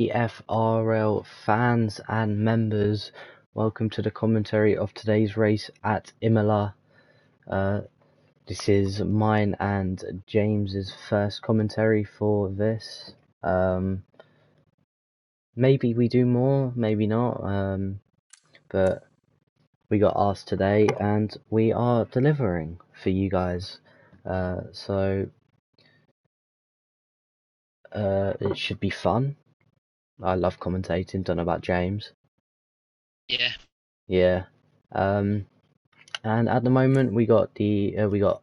EFRL fans and members, welcome to the commentary of today's race at Imola. This is mine and James's first commentary for this. Maybe we do more, maybe not, but we got asked today and we are delivering for you guys. So it should be fun. I love commentating, don't know about James. Yeah. And at the moment we got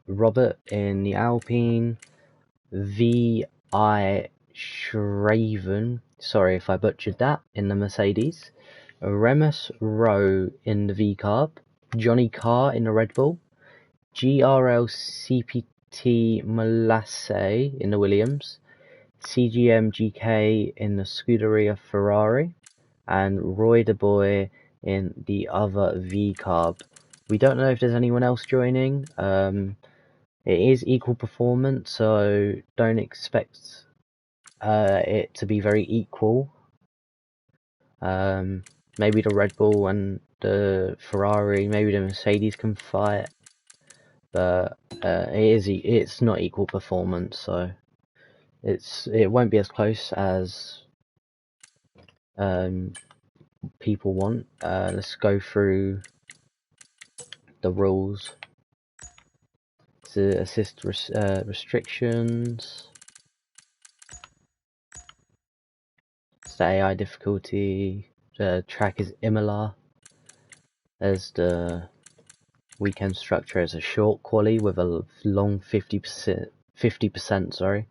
Robert in the Alpine, V.I. Schraven, sorry if I butchered that, in the Mercedes, Remus Rowe in the V-Carb, Johnny Carr in the Red Bull, GRL CPT Molasse in the Williams, CGM GK in the Scuderia Ferrari, and Roy the Boy in the other V-Carb. We don't know if there's anyone else joining. It is equal performance, so don't expect it to be very equal. Maybe the Red Bull and the Ferrari, maybe the Mercedes can fight, but it's not equal performance, so it won't be as close as people want. Let's go through the rules. To assist restrictions. It's the AI difficulty. The track is Imola. There's the weekend structure as a short quali with a long 50% sorry,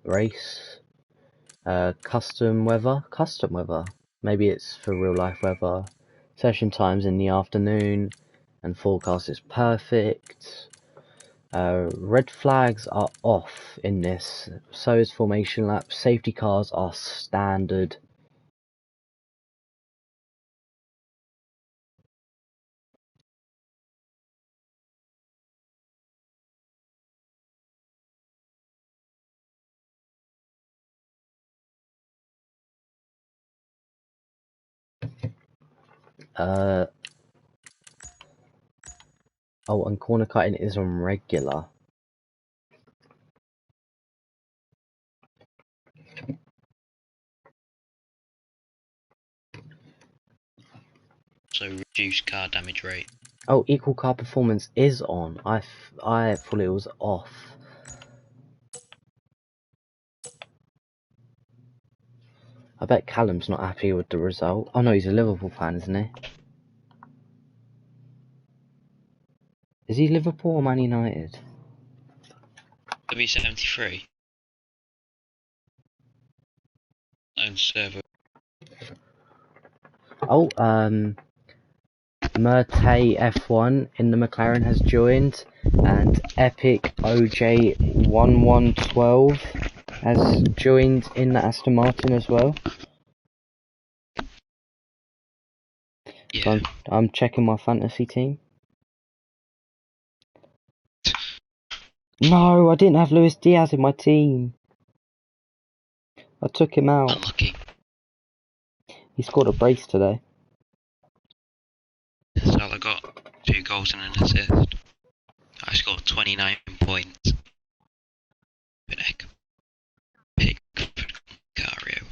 race. Custom weather. Maybe it's for real life weather. Session times in the afternoon, and forecast is perfect. Red flags are off in this, so is formation lap. Safety cars are standard. Oh, and corner cutting is on regular. So reduced car damage rate. Oh, equal car performance is on. I thought it was off. I bet Callum's not happy with the result. Oh no, he's a Liverpool fan, isn't he? Is he Liverpool or Man United? W73. Own server. Oh, Murtay F1 in the McLaren has joined, and Epic OJ1112 has joined in the Aston Martin as well. Yeah. So I'm checking my fantasy team. No, I didn't have Luis Diaz in my team. I took him out. Unlucky. He scored a brace today. So I got 2 goals and an assist. I scored 29 points. Big Cario.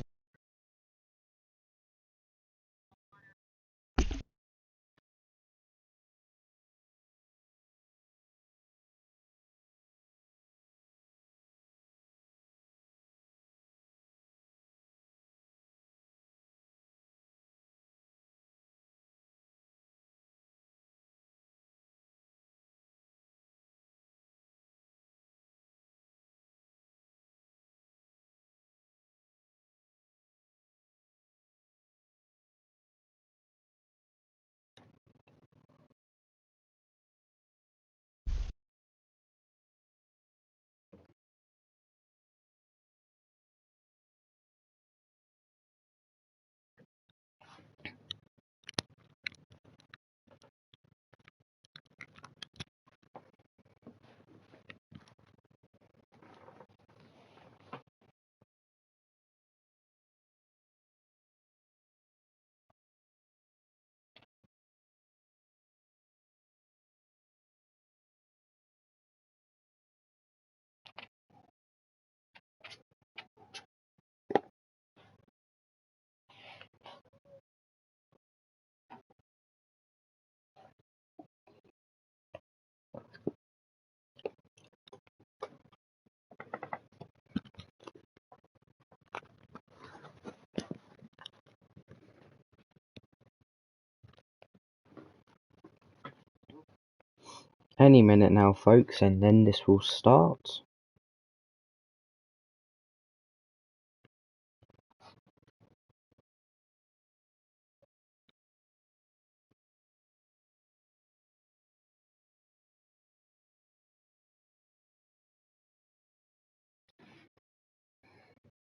Any minute now, folks, and then this will start.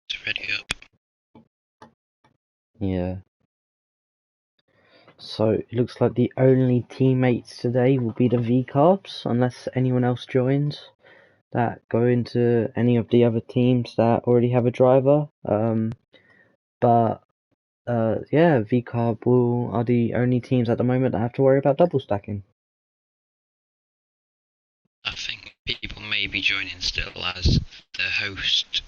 It's ready up. Yeah. So it looks like the only teammates today will be the V-Carbs, unless anyone else joins that go into any of the other teams that already have a driver. But yeah, V-Carb are the only teams at the moment that have to worry about double stacking. I think people may be joining still as the host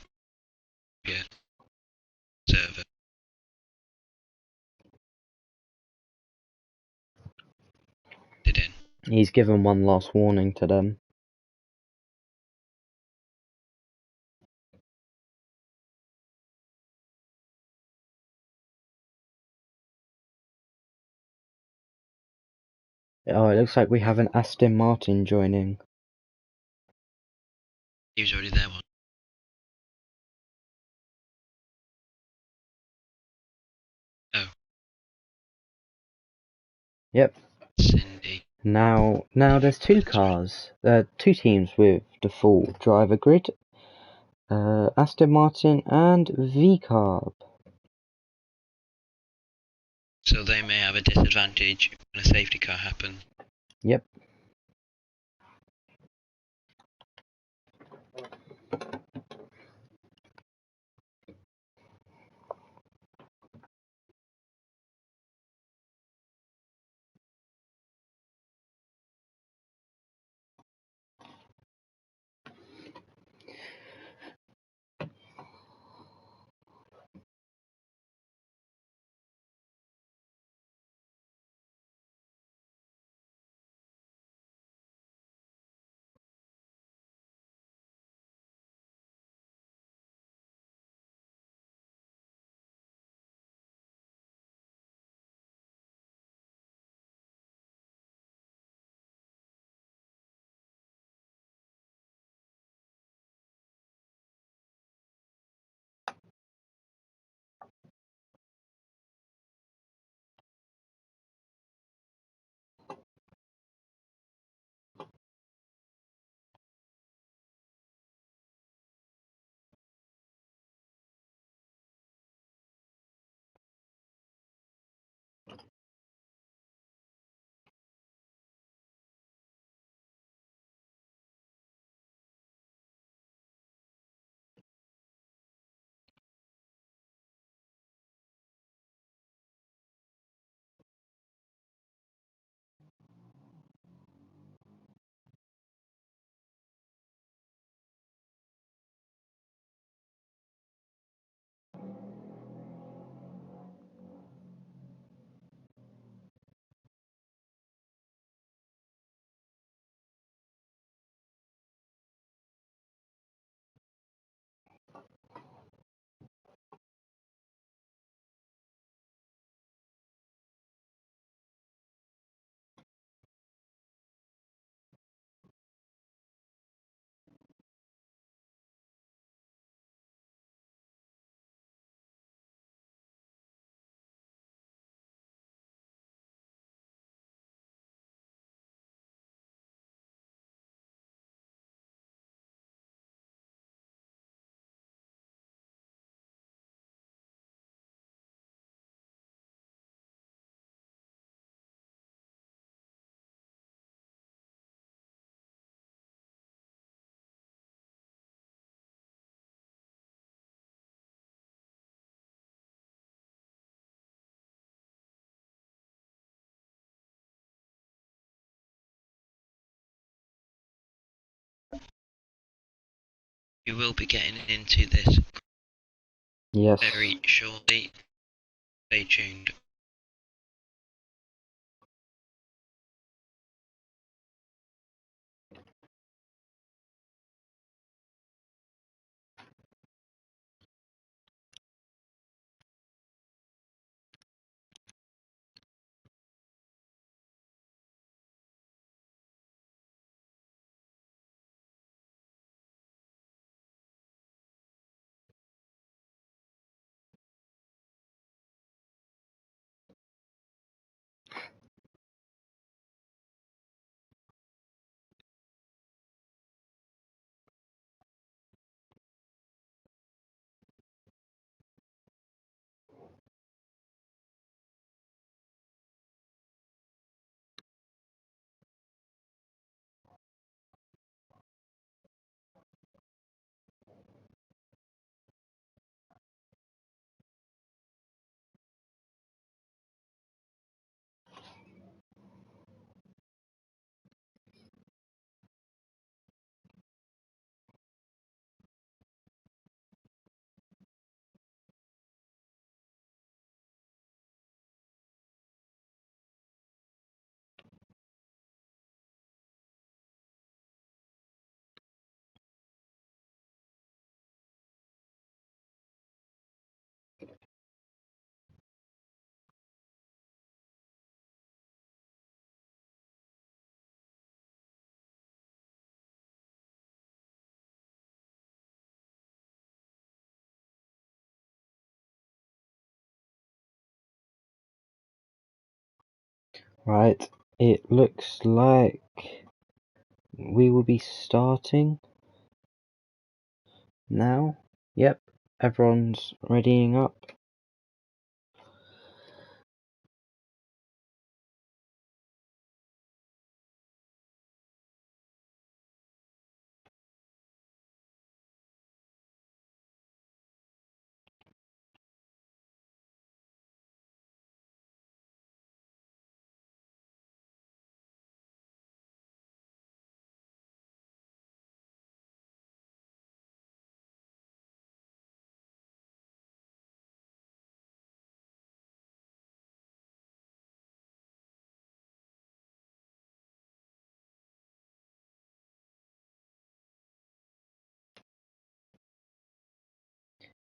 server. Did in. He's given one last warning to them. Oh, it looks like we have an Aston Martin joining. He was already there one. Oh. Yep. Cindy. Now there's two cars, two teams with the full driver grid. Aston Martin and V-Carb. So they may have a disadvantage when a safety car happens. Yep. We will be getting into this Yes. very shortly. Stay tuned. Right, it looks like we will be starting now. Yep, everyone's readying up.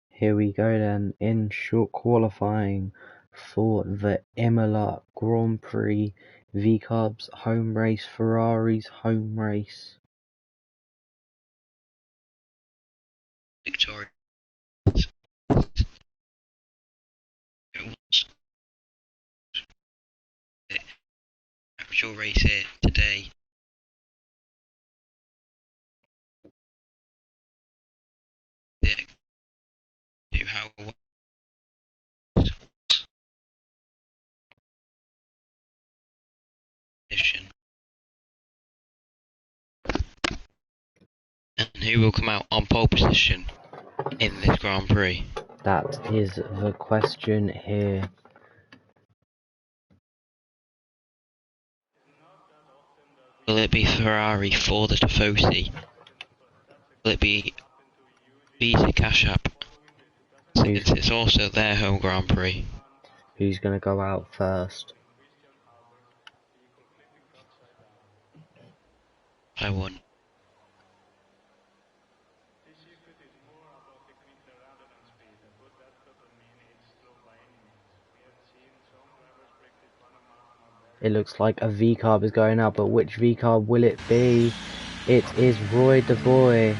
Here we go then, in short qualifying for the Imola Grand Prix V-Carb's home race, Ferrari's home race. Victoria. Actual race here today. How and who will come out on pole position in this Grand Prix? That is the question here. Will it be Ferrari for the Tifosi? Will it be Visa Cash App? Since it's also their home Grand Prix. Who's going to go out first? I won. It looks like a V-Carb is going out, but which V-Carb will it be? It is Roy DeBoy,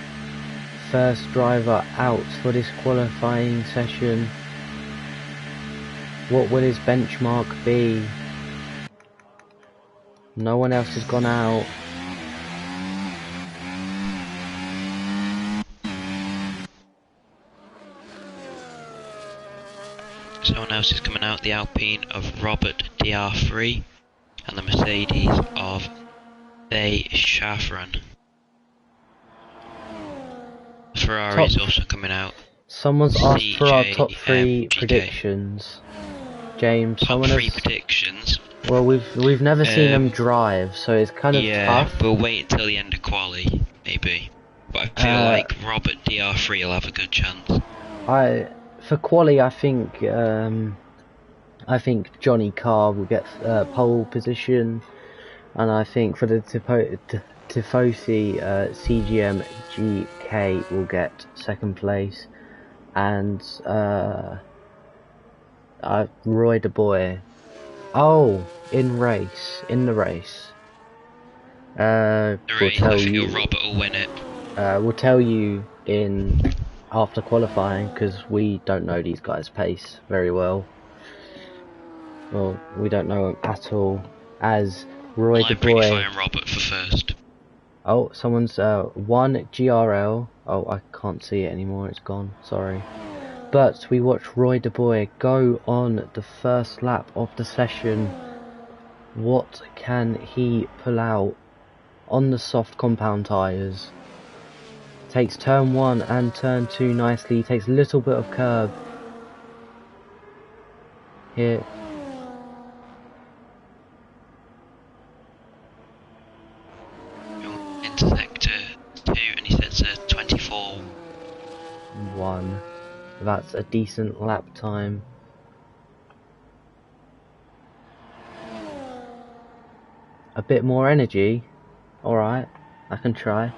first driver out for this qualifying session. What will his benchmark be? No one else has gone out. Someone else is coming out, the Alpine of Robert DR3 and the Mercedes of Bay Shafran. The Ferrari is also coming out. Someone's asked for our top 3 predictions. James, top 3 predictions. Well, we've never seen them drive, so it's kind of tough. Yeah, we'll wait until the end of quali, maybe. But I feel like Robert DR3 will have a good chance. For quali, I think Johnny Carr will get pole position, and I think for the Tifosi, CGM GK will get second place, and Roy DeBoy. Oh, in the race. I think Robert will win it. We'll tell you after qualifying, because we don't know these guys' pace very well. Well, we don't know them at all. As Roy DeBoy. I'm pretty fine Robert for first. Oh, someone's 1 GRL. Oh, I can't see it anymore. It's gone. Sorry. But we watch Roy DeBoy go on the first lap of the session. What can he pull out on the soft compound tyres? Takes turn 1 and turn 2 nicely. Takes a little bit of curb. Here. Into sector 2 and he sets a 24.1. That's a decent lap time. A bit more energy. Alright, I can try.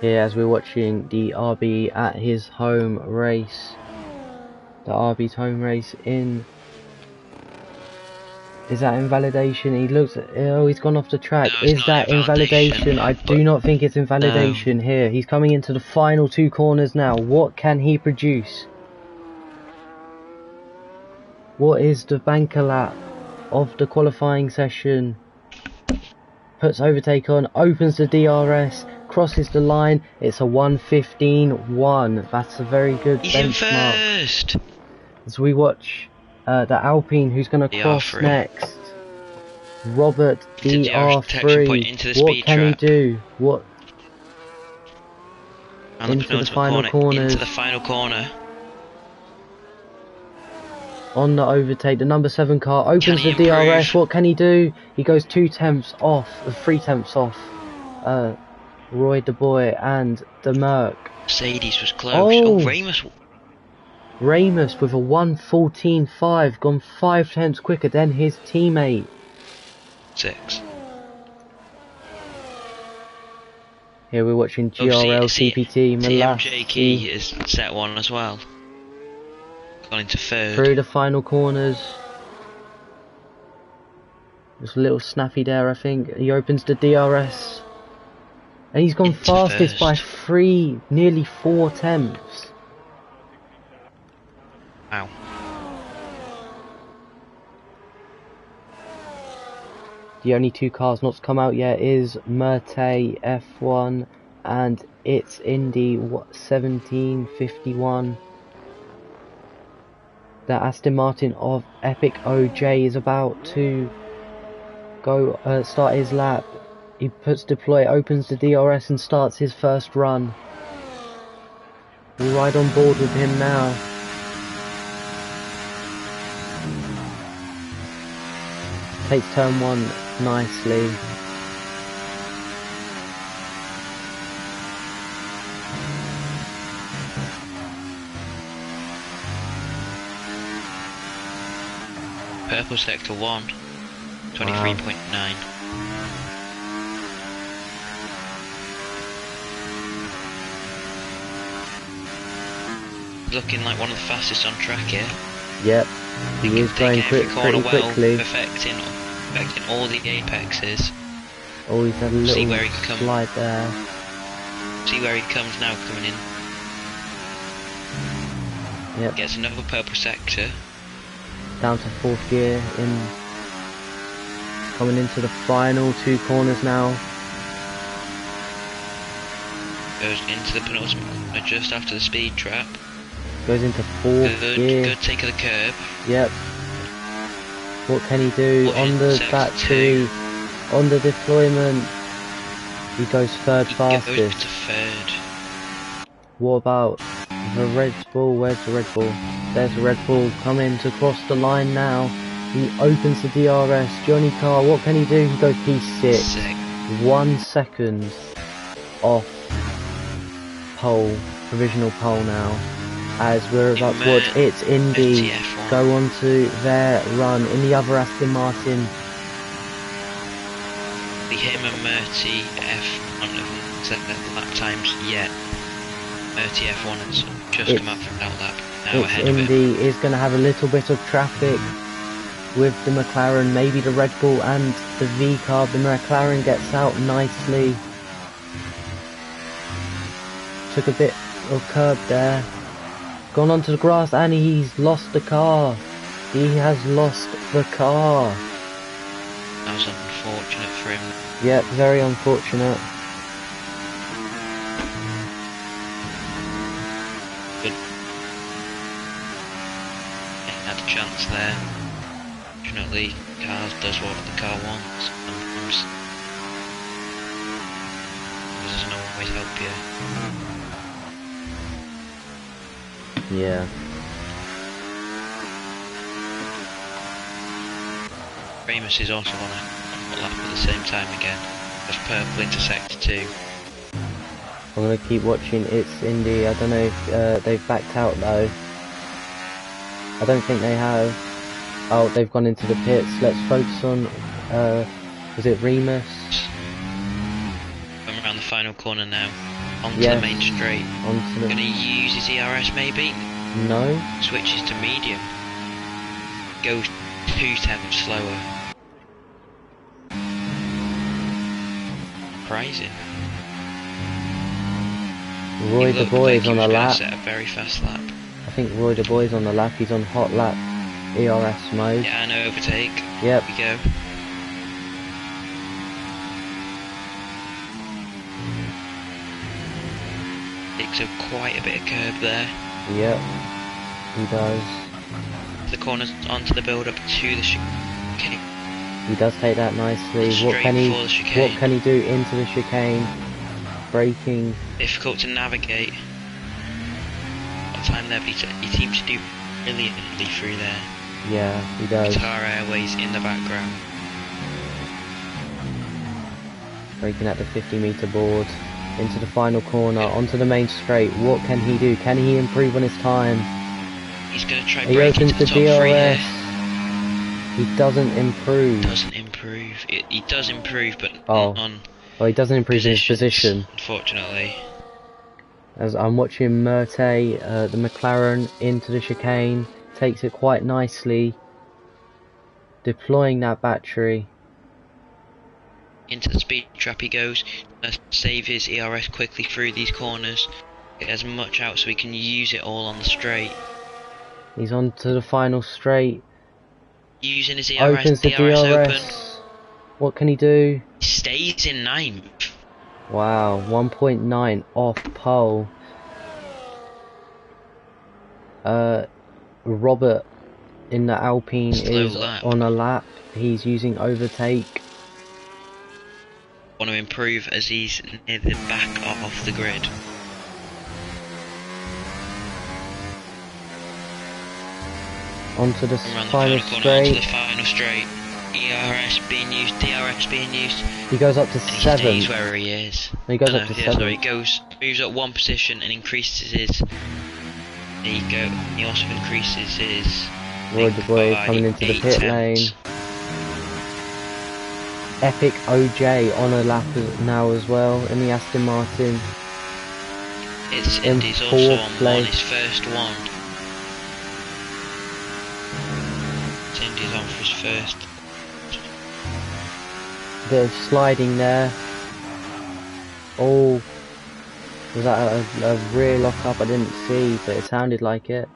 Here, as we're watching the RB at his home race. The RB's home race in. Is that invalidation? He looks. Oh, he's gone off the track. No, is that invalidation? I do not think it's invalidation here. He's coming into the final 2 corners now. What can he produce? What is the banker lap of the qualifying session? Puts overtake on, opens the DRS, crosses the line. It's a 1:15.1. That's a very good He's in benchmark. first. As we watch the Alpine, who's going to cross DR3. next. Robert Into the detection point, DR3. into the What speed can he trap. do? What? And Into the final corners. Into the final corner. On the overtake, the number 7 car opens the Can he DRS. improve? What can he do? He goes 2 tenths off, 3 tenths off. Roy the Boy and the Merc. Mercedes was close. Oh! Ramus with a 1:14.5, gone 5 tenths quicker than his teammate. 6. Here we're watching GRL CPT TMJ Key Malassi is set 1 as well. Gone into third. through the final corners. Just a little snappy there, I think. He opens the DRS. And he's gone Into fastest by first. nearly 4 tenths. Wow. The only 2 cars not to come out yet is Merte F1 and it's Indy 1751. The Aston Martin of Epic OJ is about to go start his lap. He puts deploy, opens the DRS and starts his first run. We'll ride on board with him now. Takes turn 1 nicely. Purple sector 1. 23.9. Wow. Looking like one of the fastest on track here. Yep, he is going pretty quickly. Perfecting all the apexes. Oh, he's had a little slide there. See where he comes now, coming in. Yep. Gets another purple sector. Down to 4th gear, coming into the final 2 corners now. Goes into the penultimate corner just after the speed trap. Goes into 4th gear. Good take of the curb. Yep. What can he do on the battery? On the deployment. He goes 3rd fastest. Goes to 3rd. What about the Red Bull? Where's the Red Bull? There's the Red Bull coming to cross the line now. He opens the DRS. Johnny Carr, what can he do? He goes P6. 1 second off pole, provisional pole now. As we're about to watch, it's Indy go on to their run in the other Aston Martin. The him and Murty F1 haven't set their lap times yet. Murty F1 has just come out from that lap. Now ahead of Indy is going to have a little bit of traffic with the McLaren, maybe the Red Bull and the V car. The McLaren gets out nicely. Took a bit of curb there. Gone onto the grass and he's lost the car. He has lost the car. That was unfortunate for him. Yep, very unfortunate. Good. He had a chance there. Fortunately, cars does what the car wants. Sometimes it doesn't always help you. Yeah. Ramus is also on a lap at the same time again. There's purple into sector 2. I'm going to keep watching It's Indy. I don't know if they've backed out though. I don't think they have. Oh, they've gone into the pits. Let's focus on, was it Remus? I'm around the final corner now. Onto the main straight. Gonna use his ERS maybe? No. Switches to medium. Goes 2 tenths slower. Surprising. Roy the Boy is on the lap. Set a very fast lap. I think Roy the Boy is on the lap. He's on hot lap ERS mode. Yeah, and overtake. Yep. Here we go. Takes up quite a bit of curb there. Yep. He does. The corners onto the build up to the chicane. He does take that nicely. Straight before the chicane. What can he do into the chicane? Braking. Difficult to navigate. What time there, but he seems to do brilliantly through there. Yeah, he does. Qatar Airways in the background. Braking at the 50-meter board. Into the final corner, onto the main straight. What can he do? Can he improve on his time? He's going to try He break opens into the the top three DRS. here. He doesn't improve. He does improve, but Oh. not on He doesn't improve his position. Unfortunately. As I'm watching Murtay, the McLaren, into the chicane. Takes it quite nicely. Deploying that battery. Into the speed trap he goes. Save his ERS quickly through these corners. Get as much out so he can use it all on the straight. He's on to the final straight. Using his ERS, Opens the DRS. open. What can he do? He stays in 9th. Wow, 1.9 off pole. Robert in the Alpine is lap. on a lap. He's using overtake. Want to improve as he's near the back of the grid. Onto the Around final the corner, onto the straight. final straight. ERS being used, DRS being used. He goes up to And he 7. stays where he is. He goes up to 7. Sorry, moves up one position and increases his. There you go. He also increases his. Roy the Boy coming into the pit lane. Epic OJ on a lap now as well in the Aston Martin. Indy's also on one, his first one. Indy's on for his first. Bit of sliding there. Oh, was that a rear lock up? I didn't see, but it sounded like it.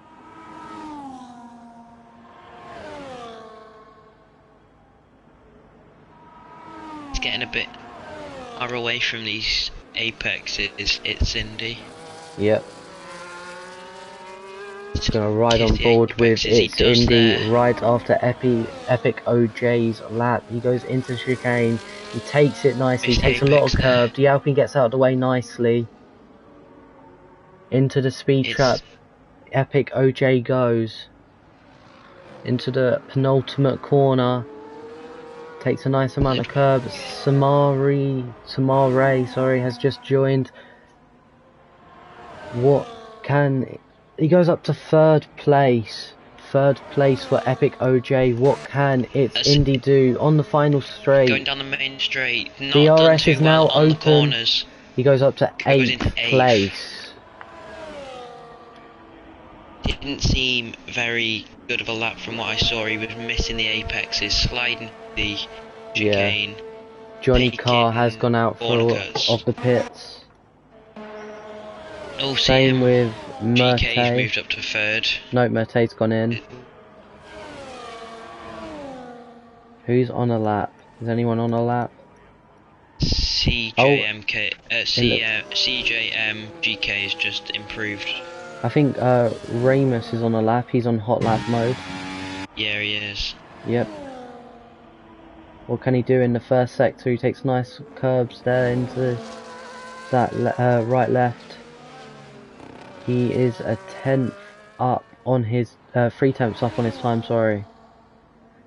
It's getting a bit far away from these apexes. It's Indy. Yep. It's gonna ride on board with it's Indy right after Epic OJ's lap. He goes into chicane. He takes it nicely. He takes a lot of curb. The Alpine gets out of the way nicely. Into the speed trap. Epic OJ goes into the penultimate corner. Takes a nice amount of curb. Samare, has just joined. What can he goes up to third place? Third place for Epic OJ. What can it's Indy do on the final straight? Going down the main straight. DRS is now open. He goes up to 8th place. Didn't seem very good of a lap from what I saw. He was missing the apexes, sliding the chicane. Yeah. Johnny Carr has gone out of the pits. Oh, same with GK's Murtay. moved up to 3rd. No, Murtay's gone in. Who's on a lap? Is anyone on a lap? CJMK, GK has just improved. I think Ramus is on a lap. He's on hot lap mode. Yeah, he is. Yep. What can he do in the first sector? He takes nice curbs there into that right left. He is a 10th up on his 3 tenths up on his time. Sorry.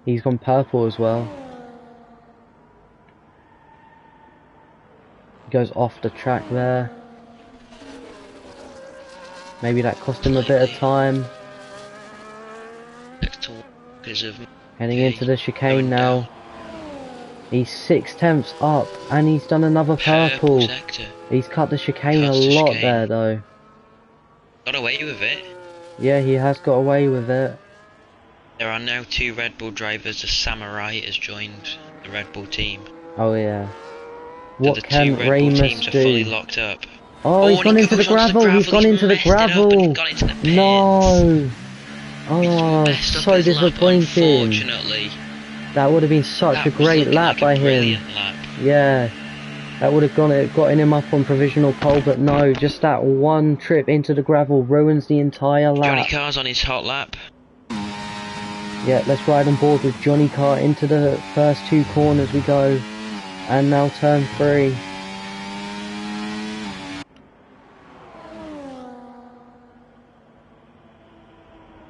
He's gone purple as well. He goes off the track there. Maybe that cost him a bit of time. Heading into the chicane now. He's 6 tenths up and he's done another purple. He's cut the chicane a lot there though. Got away with it. Yeah, he has got away with it. There are now 2 Red Bull drivers. A Samurai has joined the Red Bull team. Oh yeah. What can Red Ramus Bull teams do? are fully locked up. Oh, he's gone into the gravel. He's gone into the gravel. No. Oh, Messed up so his lap, disappointing. unfortunately. That would have been such That a was great looking lap like by a him. brilliant lap. Yeah, that would have gotten him up on provisional pole, but no, just that one trip into the gravel ruins the entire lap. Johnny Carr's on his hot lap. Yeah, let's ride on board with Johnny Carr into the first 2 corners we go. And now turn 3.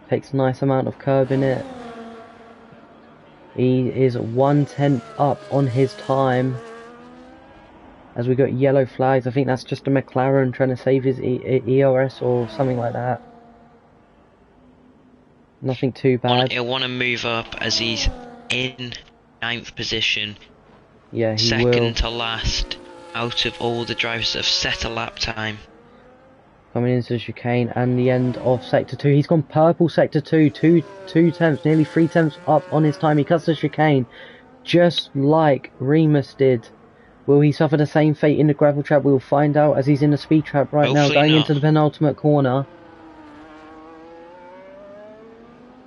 Takes a nice amount of curb in it. He is 1/10 up on his time. As we got yellow flags, I think that's just a McLaren trying to save his ERS or something like that. Nothing too bad. He'll want to move up as he's in 9th position. Yeah, he Second will. to last out of all the drivers that have set a lap time. Coming into the chicane and the end of sector 2. He's gone purple sector 2. 2 tenths, nearly 3 tenths up on his time. He cuts the chicane just like Remus did. Will he suffer the same fate in the gravel trap? We'll find out as he's in the speed trap right now, going into the penultimate corner.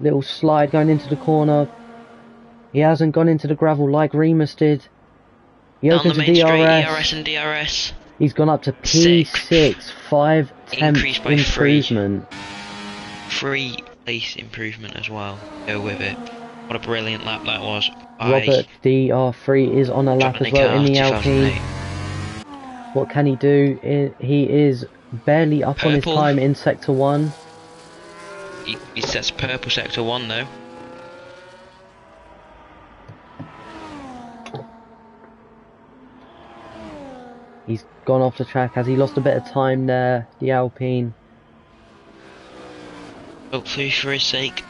Little slide going into the corner. He hasn't gone into the gravel like Remus did. He opens the DRS. and DRS. He's gone up to P6, 5 tenths Increased by improvement. 3 place improvement as well. Go with it. What a brilliant lap that was. Robert DR3 is on a lap as well in the Alpine. What can he do? He is barely up on his time in sector 1. He sets purple sector 1 though. He's gone off the track. Has he lost a bit of time there, the Alpine? Hopefully for his sake.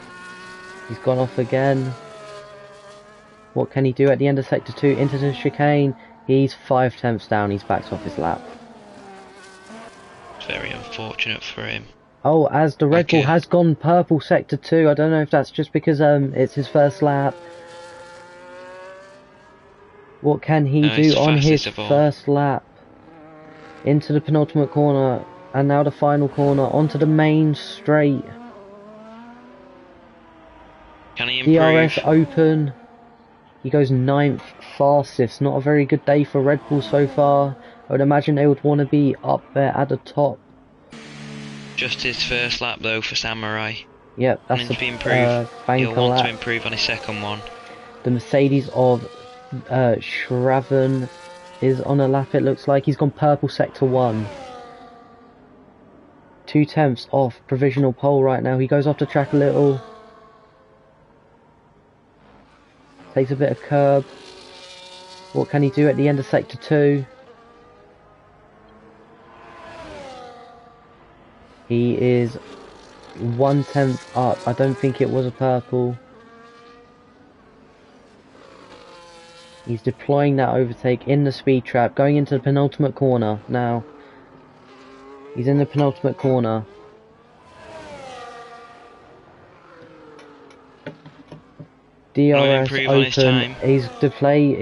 He's gone off again. What can he do at the end of sector 2? Into the chicane. He's 5 tenths down. He's backed off his lap. It's very unfortunate for him. Oh, as the Red Bull has gone purple sector 2. I don't know if that's just because it's his first lap. What can he do on his first lap? Into the penultimate corner, and now the final corner, onto the main straight. Can he improve? DRS open. He goes 9th fastest. Not a very good day for Red Bull so far. I would imagine they would want to be up there at the top. Just his first lap though for Samurai. Yep, that's He'll want to improve on his second one. The Mercedes of Shraven is on a lap, it looks like. He's gone purple sector 1. 2 tenths off provisional pole right now. He goes off the track a little. Takes a bit of curb. What can he do at the end of sector 2? He is 1 tenth up. I don't think it was a purple. He's deploying that overtake in the speed trap, going into the penultimate corner now. He's in the penultimate corner. DRS open. He's deploy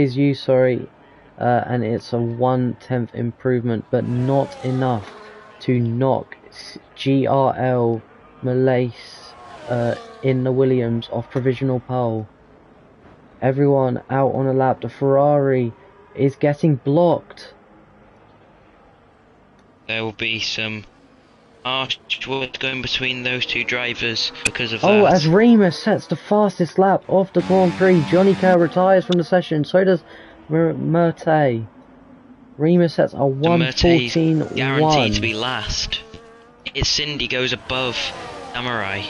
his use, sorry, and it's a 1 tenth improvement, but not enough to knock GRL Malaise in the Williams off provisional pole. Everyone out on a lap. The Ferrari is getting blocked. There will be some harsh words going between those two drivers because of that. Oh, as Remus sets the fastest lap of the Grand Prix, Johnny Carr retires from the session. So does Murtay. Remus sets a 1:14.1. Guaranteed to be last. It's Cindy goes above Samurai.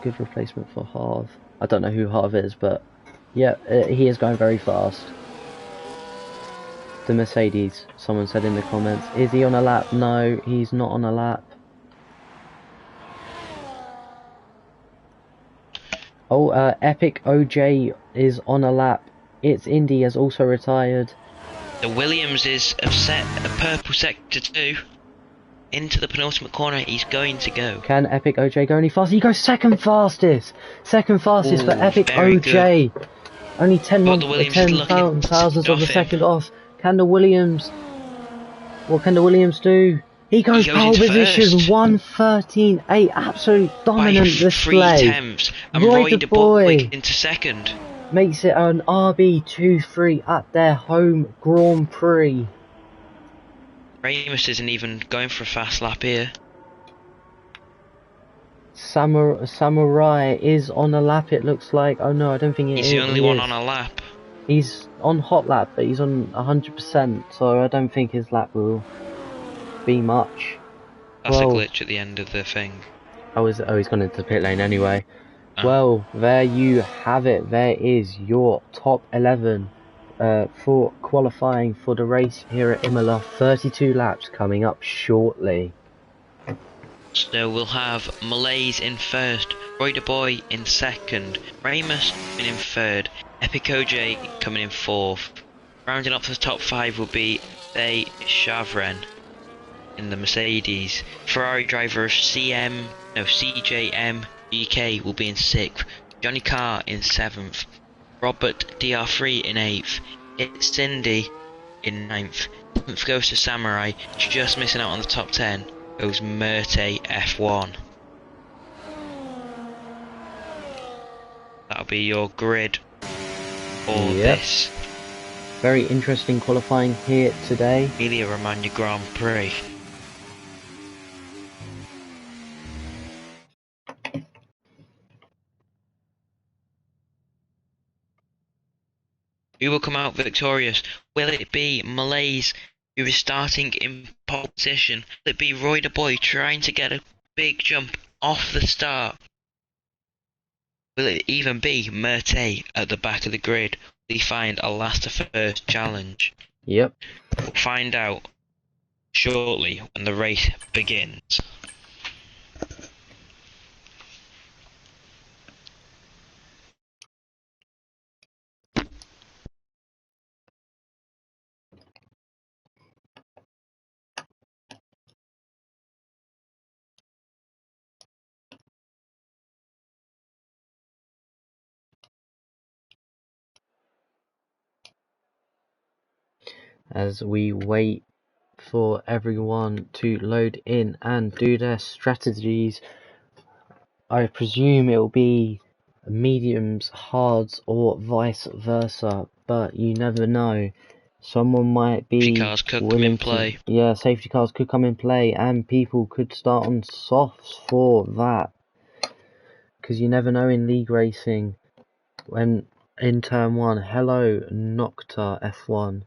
Good replacement for Harv. I don't know who Harv is, but yeah, he is going very fast. The Mercedes, someone said in the comments. Is he on a lap? No, he's not on a lap. Oh, Epic OJ is on a lap. It's Indy has also retired. The Williams is set a purple sector 2 into the penultimate corner. He's going to go. Can Epic OJ go any faster? He goes second fastest. Second fastest for Epic OJ. Good. Only 10 thousandths of a second off. Can the Williams? What can the Williams do? He goes pole into position, first. 1:13.8, absolute dominant By 3 display. tenths, and Roy Roy the the Boy into second. makes it an RB23 at their home Grand Prix. Ramus isn't even going for a fast lap here. Samurai is on a lap, it looks like. Oh no, I don't think He's the only one on a lap. He's on hot lap, but he's on 100%, so I don't think his lap will be much. That's a glitch at the end of the thing. He's gone into the pit lane anyway. Oh. Well, there you have it. There is your top 11 for qualifying for the race here at Imola. 32 laps coming up shortly. So we'll have Malaise in first, Roy the Boy in second, Ramus coming in third, Epic OJ coming in fourth. Rounding up the top 5 will be Bay Chavren in the Mercedes. Ferrari driver CJM GK will be in 6th, Johnny Carr in 7th, Robert DR3 in 8th, It's Cindy in 9th, 10th goes to Samurai, just missing out on the top 10. Goes Murte F1. That'll be your grid for this. Very interesting qualifying here today. Emilia Romagna Grand Prix. Who will come out victorious? Will it be Malaise, who is starting in pole position? Will it be Roy the Boy trying to get a big jump off the start? Will it even be Murte at the back of the grid? Will he find a last to first challenge? Yep. We'll find out shortly when the race begins. As we wait for everyone to load in and do their strategies, I presume it will be mediums, hards, or vice versa, but you never know. Someone might be Safety cars could come in play. Yeah, safety cars could come in play, and people could start on softs for that. Because you never know in league racing. When in turn 1, hello Nocta F1.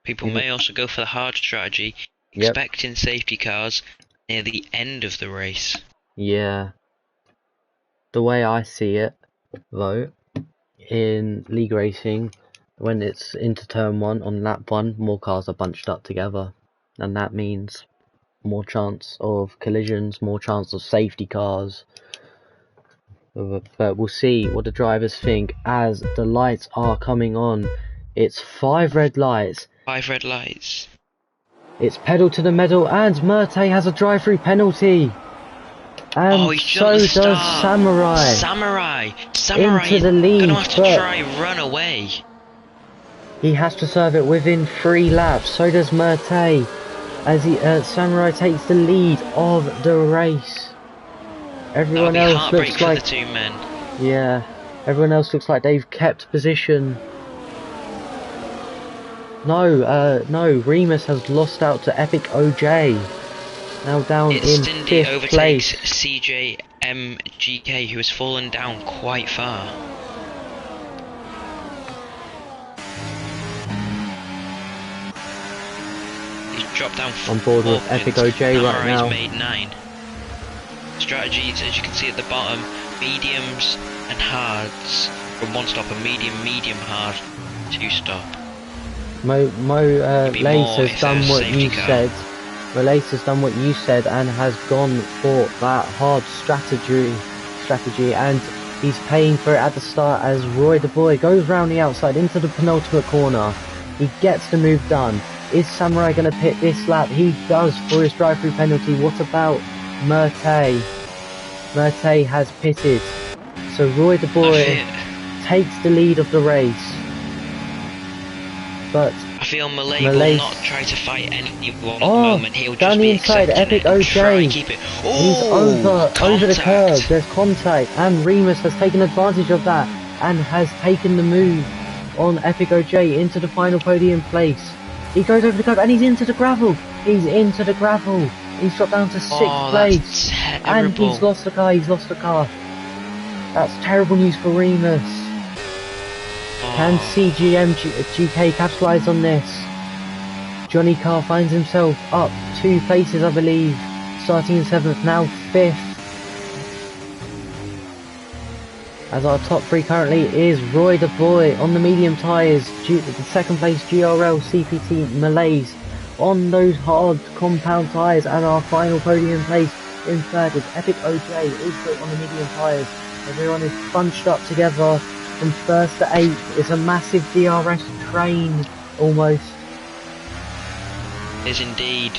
People may also go for the hard strategy, expecting safety cars near the end of the race. Yeah. The way I see it, though, in league racing, when it's into turn 1 on lap 1, more cars are bunched up together, and that means more chance of collisions, more chance of safety cars. But we'll see what the drivers think as the lights are coming on. It's 5 red lights. 5 red lights. It's pedal to the metal, and Murte has a drive-through penalty. And so does Samurai. Samurai into the lead, gonna have to try and run away. He has to serve it within 3 laps. So does Murte, as Samurai takes the lead of the race. Everyone else looks like the 2 men. Yeah, everyone else looks like they've kept position. No, Remus has lost out to Epic OJ. Now down in 5th place. CJMGK, who has fallen down quite far. He's dropped down on board with Epic OJ right now. Made 9. Strategies, as you can see at the bottom, mediums and hards from 1 stop, a medium, hard, 2 stop. Lace has done what you said. Lace has done what you said and has gone for that hard strategy, and he's paying for it at the start as Roy the Boy goes round the outside into the penultimate corner. He gets the move done. Is Samurai going to pit this lap? He does for his drive-through penalty. What about Murte? Murte has pitted. So Roy the Boy takes the lead of the race. But feel Malay will Malay's... not try to fight anyone at the Oh, moment. He'll down just the be inside, accepting Epic it and try OJ. and keep it. He's Oh, over the curve. contact. There's contact, and Remus has taken advantage of that and has taken the move on Epic OJ into the final podium place. He goes over the curve and he's into the gravel. He's into the gravel. He's dropped down to 6th place. That's terrible. And he's lost the car. He's lost the car. That's terrible news for Remus. Can CGM GK capitalise on this? Johnny Carr finds himself up 2 places, I believe. Starting in 7th, now 5th. As our top 3 currently is Roy the Boy on the medium tyres. The 2nd place GRL CPT Malays on those hard compound tyres. And our final podium place in 3rd is Epic OJ, also on the medium tyres. Everyone is bunched up together from 1st to 8th. It's a massive DRS train, almost. It is indeed.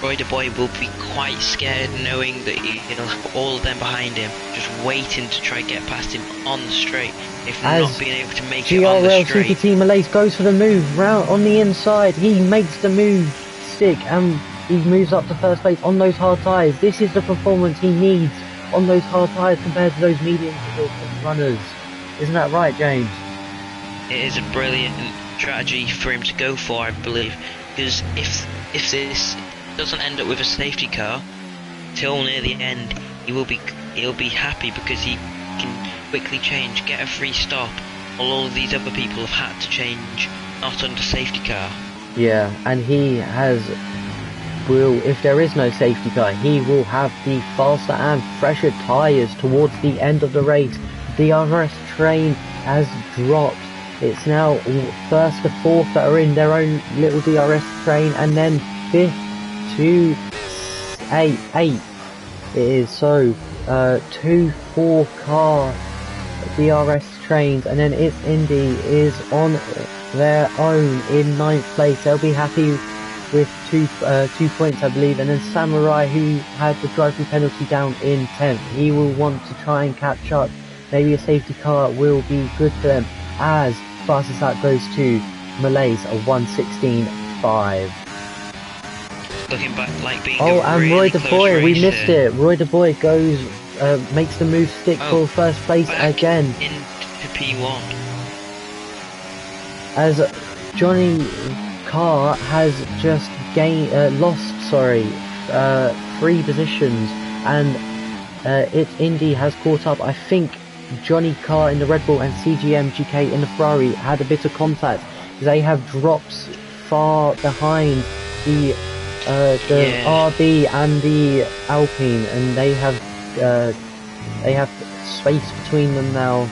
Roy the Boy will be quite scared knowing that he'll have all of them behind him, just waiting to try and get past him on the straight, if not being able to make it on the straight. GRL CPT Malays goes for the move, round on the inside, he makes the move, stick, and he moves up to 1st place on those hard tyres. This is the performance he needs on those hard tyres compared to those medium runners. Isn't that right, James? It is a brilliant strategy for him to go for, I believe, because if this doesn't end up with a safety car till near the end, he'll be happy because he can quickly change, get a free stop, while all of these other people have had to change, not under safety car. Yeah, and he will, if there is no safety car, he will have the faster and fresher tyres towards the end of the race. The DRS train has dropped. It's now 1st to 4th that are in their own little DRS train, and then 5th to 8th. It is so 2 4-car DRS trains, and then It's Indy is on their own in 9th place. They'll be happy with 2 points, I believe, and then Samurai, who had the drive-through penalty, down in 10th. He will want to try and catch up. Maybe a safety car will be good for them, as fastest lap goes to Malays, a 1:16.5. Looking back like being and really Roy the Boy, we missed here. it. Roy the Boy goes, makes the move stick for 1st place again. Into P1. As Johnny Carr has just lost 3 positions, and It's Indy has caught up. I think Johnny Carr in the Red Bull and CGM GK in the Ferrari had a bit of contact. They have drops far behind the RB and the Alpine, and they have space between them now.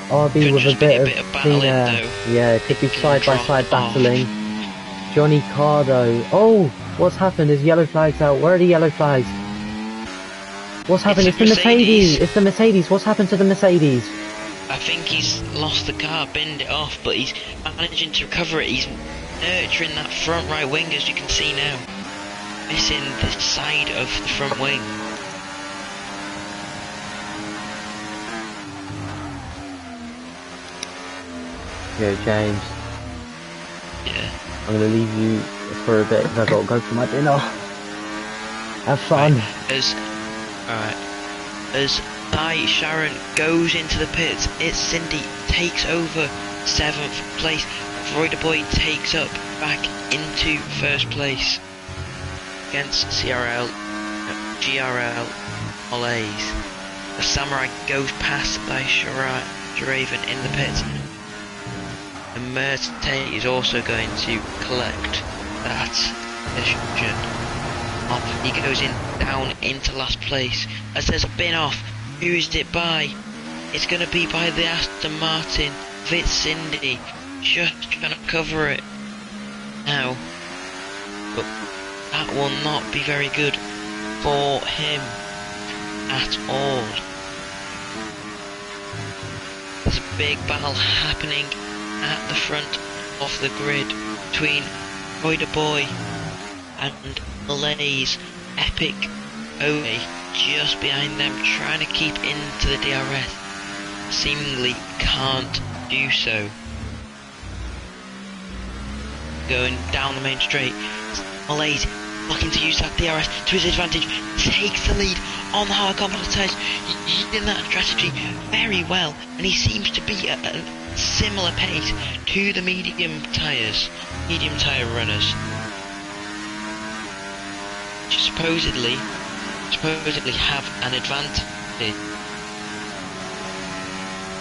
RB Could with a just be bit a of bit of battling, though. yeah, it could be side by side drop off. battling. Johnny Carr though, oh, what's happened? There's yellow flags out. Where are the yellow flags? What's happened? It's the Mercedes. It's the Mercedes. What's happened to the Mercedes? I think he's lost the car, binned it off, but he's managing to recover it. He's nurturing that front right wing, as you can see now. Missing the side of the front wing. Yo, James. Yeah. I'm gonna leave you for a bit because I've got to go for my dinner. Have fun. Alright. As Sharon goes into the pits, It's Cindy takes over 7th place. Roy the Boy takes up back into 1st place against GRL Malays. The Samurai goes past by Draven in the pits. And Mertate is also going to collect that position. He goes down into last place. As there's a bin off, who is it by? It's going to be by the Aston Martin. It's Cindy, just trying to cover it now. But that will not be very good for him at all. There's a big battle happening at the front of the grid between Roy the Boy and Malays. Epic OA just behind them, trying to keep into the DRS. Seemingly can't do so. going down the main straight. Malaise looking to use that DRS to his advantage, takes the lead on the hard compound tyres, using that strategy very well, and he seems to be at a similar pace to the medium tyre runners. Which supposedly have an advantage.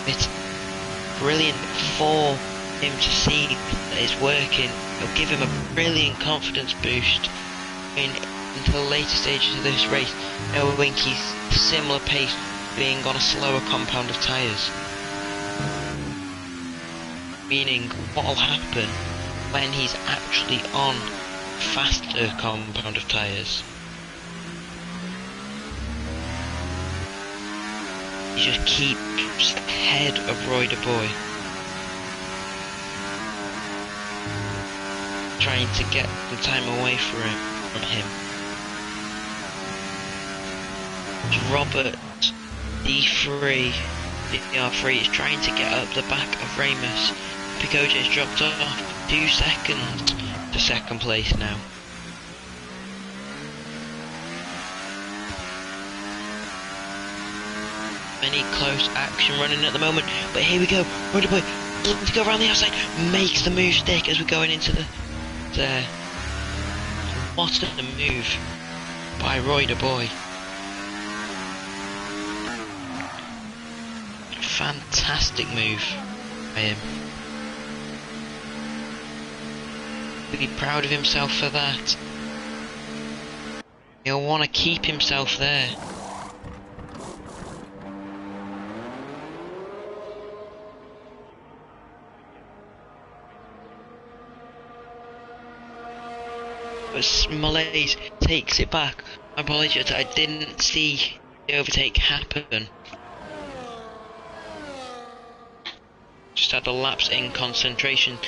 It's brilliant for him to see that it's working. It'll give him a brilliant confidence boost into the later stages of this race, knowing he's similar pace, being on a slower compound of tyres. Meaning what'll happen when he's actually on faster compound of tyres. He just keeps ahead of Roy de Boy, trying to get the time away from him. Robert D3 is trying to get up the back of Ramus. Picoget's dropped off 2 seconds to second place now. Many close action running at the moment, but here we go. Roy de Boy looking to go around the outside, makes the move stick as we're going into the there. What a move by Roy de Boy. Fantastic move by him. Really proud of himself for that. He'll want to keep himself there. But Malaise takes it back. I apologise, I didn't see the overtake happen. Just had a lapse in concentration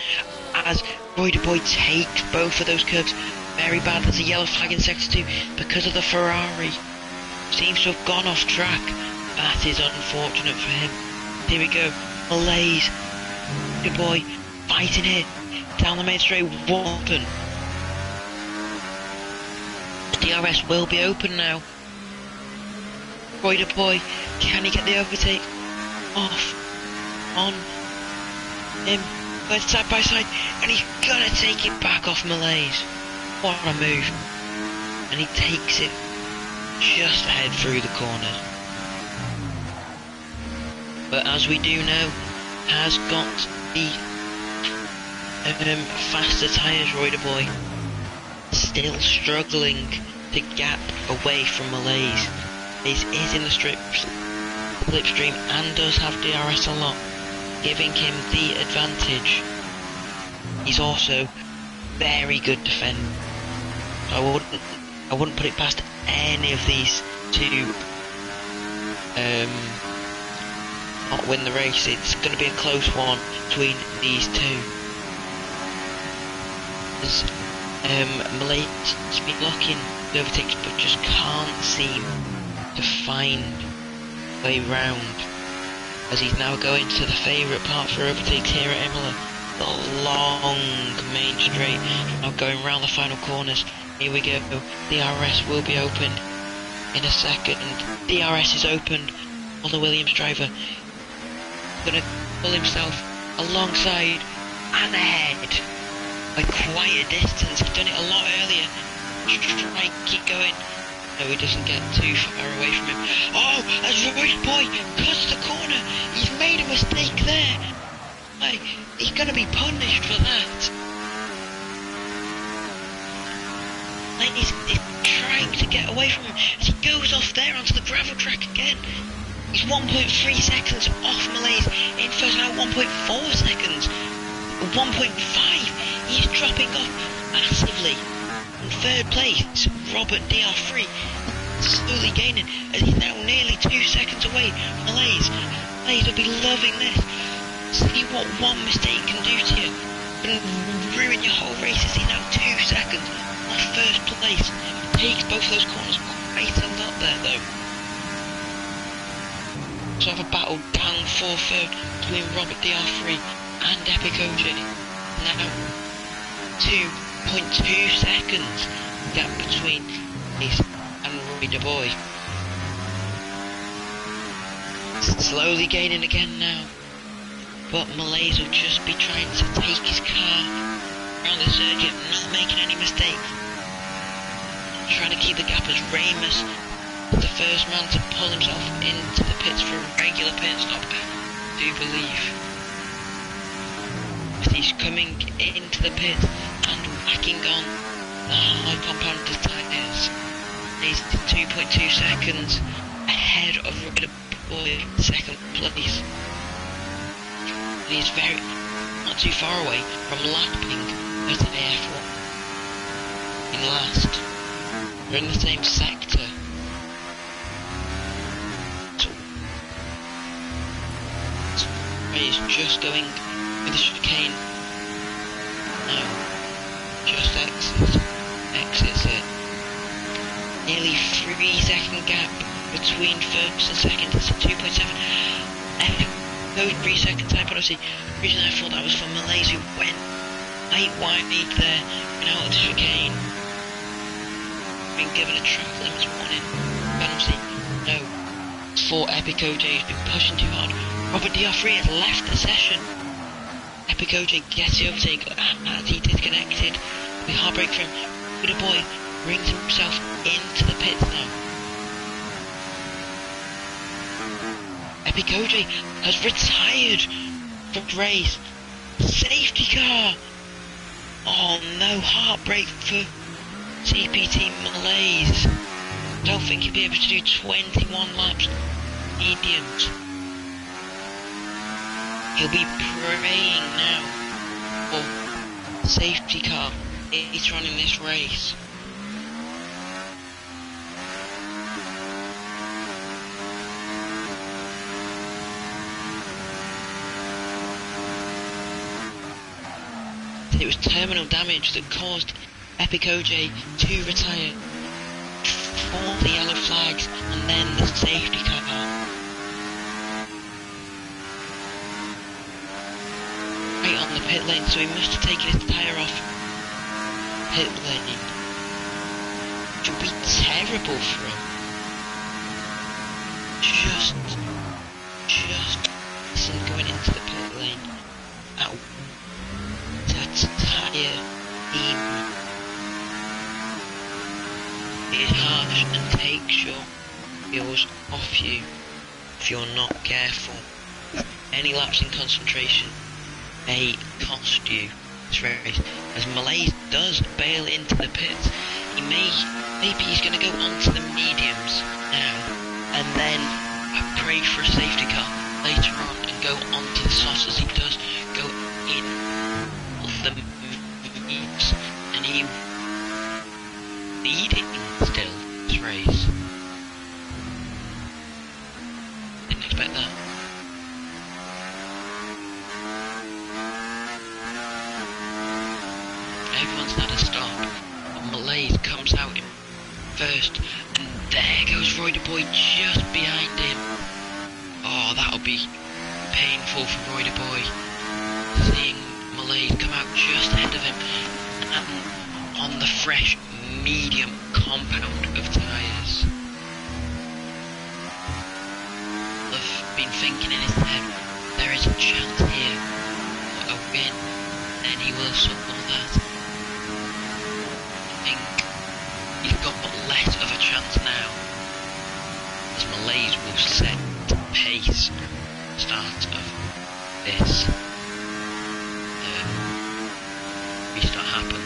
as Roy de Boy takes both of those curves. Very bad. There's a yellow flag in sector 2 because of the Ferrari. Seems to have gone off track. That is unfortunate for him. Here we go. Malaise. De Boy fighting here down the main straight. Open. DRS will be open now. Roy de Boy, can he get the overtake? Off. On. Him. Going side by side. And he's gonna take it back off Malaise. What a move. And he takes it just ahead through the corner. But as we do know, has got the faster tyres, Roy de Boy. Still struggling to gap away from Malaise. Is in the slipstream and does have DRS a lot, giving him the advantage. He's also very good defender. I wouldn't put it past any of these two not win the race. It's going to be a close one between these two. Malaise has been looking the overtakes but just can't seem to find a way round, as he's now going to the favourite part for overtakes here at Imola, the long main straight. Now going round the final corners. Here we go. DRS will be opened in a second. DRS is opened on the Williams driver. Gonna pull himself alongside and ahead by quite a distance. He's done it a lot earlier. Try and keep going. No, he doesn't get too far away from him. Oh, as Roy de Boy cuts the corner. He's made a mistake there. Like, he's gonna be punished for that. Like, he's trying to get away from him as he goes off there onto the gravel track again. He's 1.3 seconds off Malaise in first, now 1.4 seconds. 1.5. He's dropping off massively. In third place, Robert DR3 slowly gaining as he's now nearly 2 seconds away from Malaise. Malaise will be loving this. See what one mistake can do to you. Can ruin your whole race. Is he now 2 seconds off first place? Takes both those corners quite a lot there though. So have a battle down for third between Robert DR3 and Epic OJ. Now 2.2 seconds gap between Malaise and Roy Du Bois. Slowly gaining again now, but Malaise will just be trying to take his car around the circuit, not making any mistakes. Trying to keep the gap as Remus is the first man to pull himself into the pits for a regular pit stop, I do believe. As he's coming into the pit and whacking on the high compounded tyres. He's 2.2 seconds ahead of Roy Du Bois, second place. And he's not too far away from lapping at EFRL in last. We're in the same sector. He's just going with the chicane now. Just exits it. Nearly 3-second gap between first and second. It's a 2.7. No 3 second time penalty. The reason I thought that was for Malaise, who went quite wide there and out of the chicane. Been given a track limits warning. Penalty. No. For Epic OJ, who's been pushing too hard. Robert D'Offrey has left the session. Epic OJ gets the overtake as he disconnected. The heartbreak for him. Roy Du Bois brings himself into the pits now. Epic OJ has retired from the race. Safety car. Oh no, heartbreak for CPT Malaise. Don't think he'll be able to do 21 laps mediums. He'll be praying now for safety car if running this race. It was terminal damage that caused Epic OJ to retire for the yellow flags and then the safety car. Right on the pit lane, so he must have taken his tyre off pit lane. Which would be terrible for him. Just isn't going into the pit lane. Ow. That's tyre beam. It is harsh and takes your wheels off you if you're not careful. Any lapse in concentration may cost you this race, as Malaise does bail into the pits. Maybe he's going to go onto the mediums now, and then pray for a safety car later on and go onto the softs, as he does go in the mediums, and he leading still this race. Didn't expect that. Everyone's had a stop. Malaise comes out in first, and there goes Roy Du Bois just behind him. Oh, that'll be painful for Roy Du Bois, seeing Malaise come out just ahead of him, and on the fresh medium compound of tyres. I've been thinking in his head, there is a chance here for a win, and he will support that. I think he's got less of a chance now, as Malaise will set the pace start of this restart happens.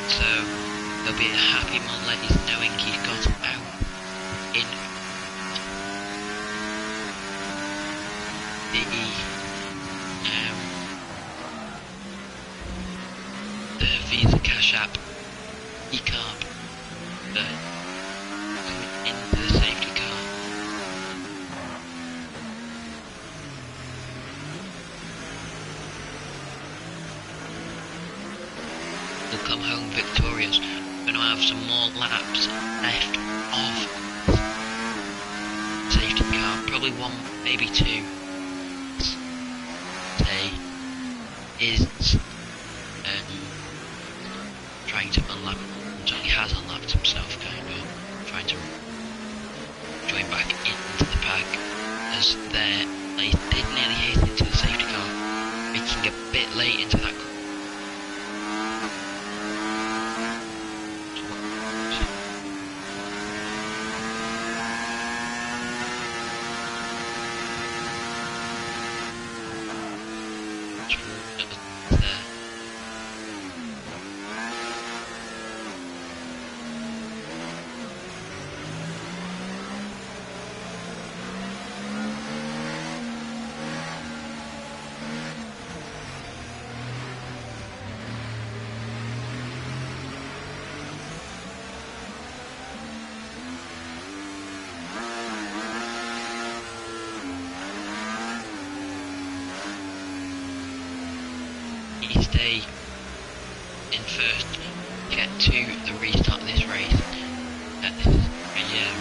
So there'll be a happy Malaise knowing he got out in the Visa Cash App e-carb coming into the safety car. have some more laps left of safety car, probably one, maybe two. Say is trying to unlap. He has unlapped himself, kind of trying to join back into the pack as they did nearly hit into the safety car, making a bit late into that. Stay in first, get to the restart of this race.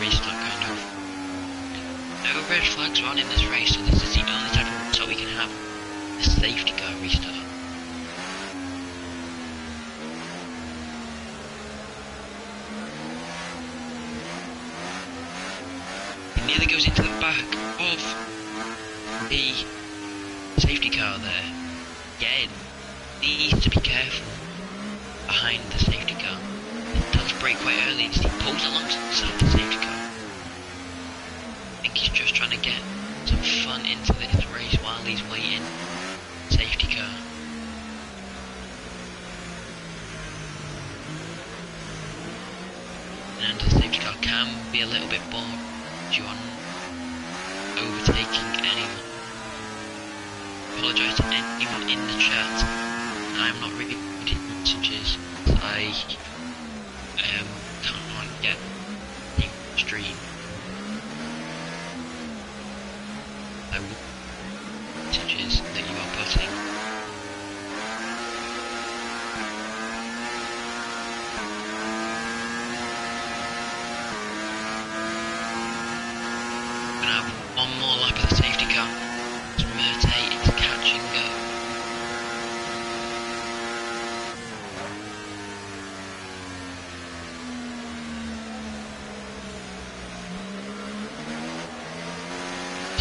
Restart kind of. No red flags are on in this race, so this is the only type of so we can have a safety car restart. He nearly goes into the back of the safety car there. Again. Needs to be careful behind the safety car. He does brake quite early as he pulls alongside the safety car. I think he's just trying to get some fun into this race while he's waiting. Safety car. And the safety car can be a little bit bored as you are overtaking anyone. Apologise to anyone in the chat. I'm not reading messages. I can't get the stream. I will messages that you are putting. I'm gonna have one more lap of the safety car. It's Murte, it's catch and go.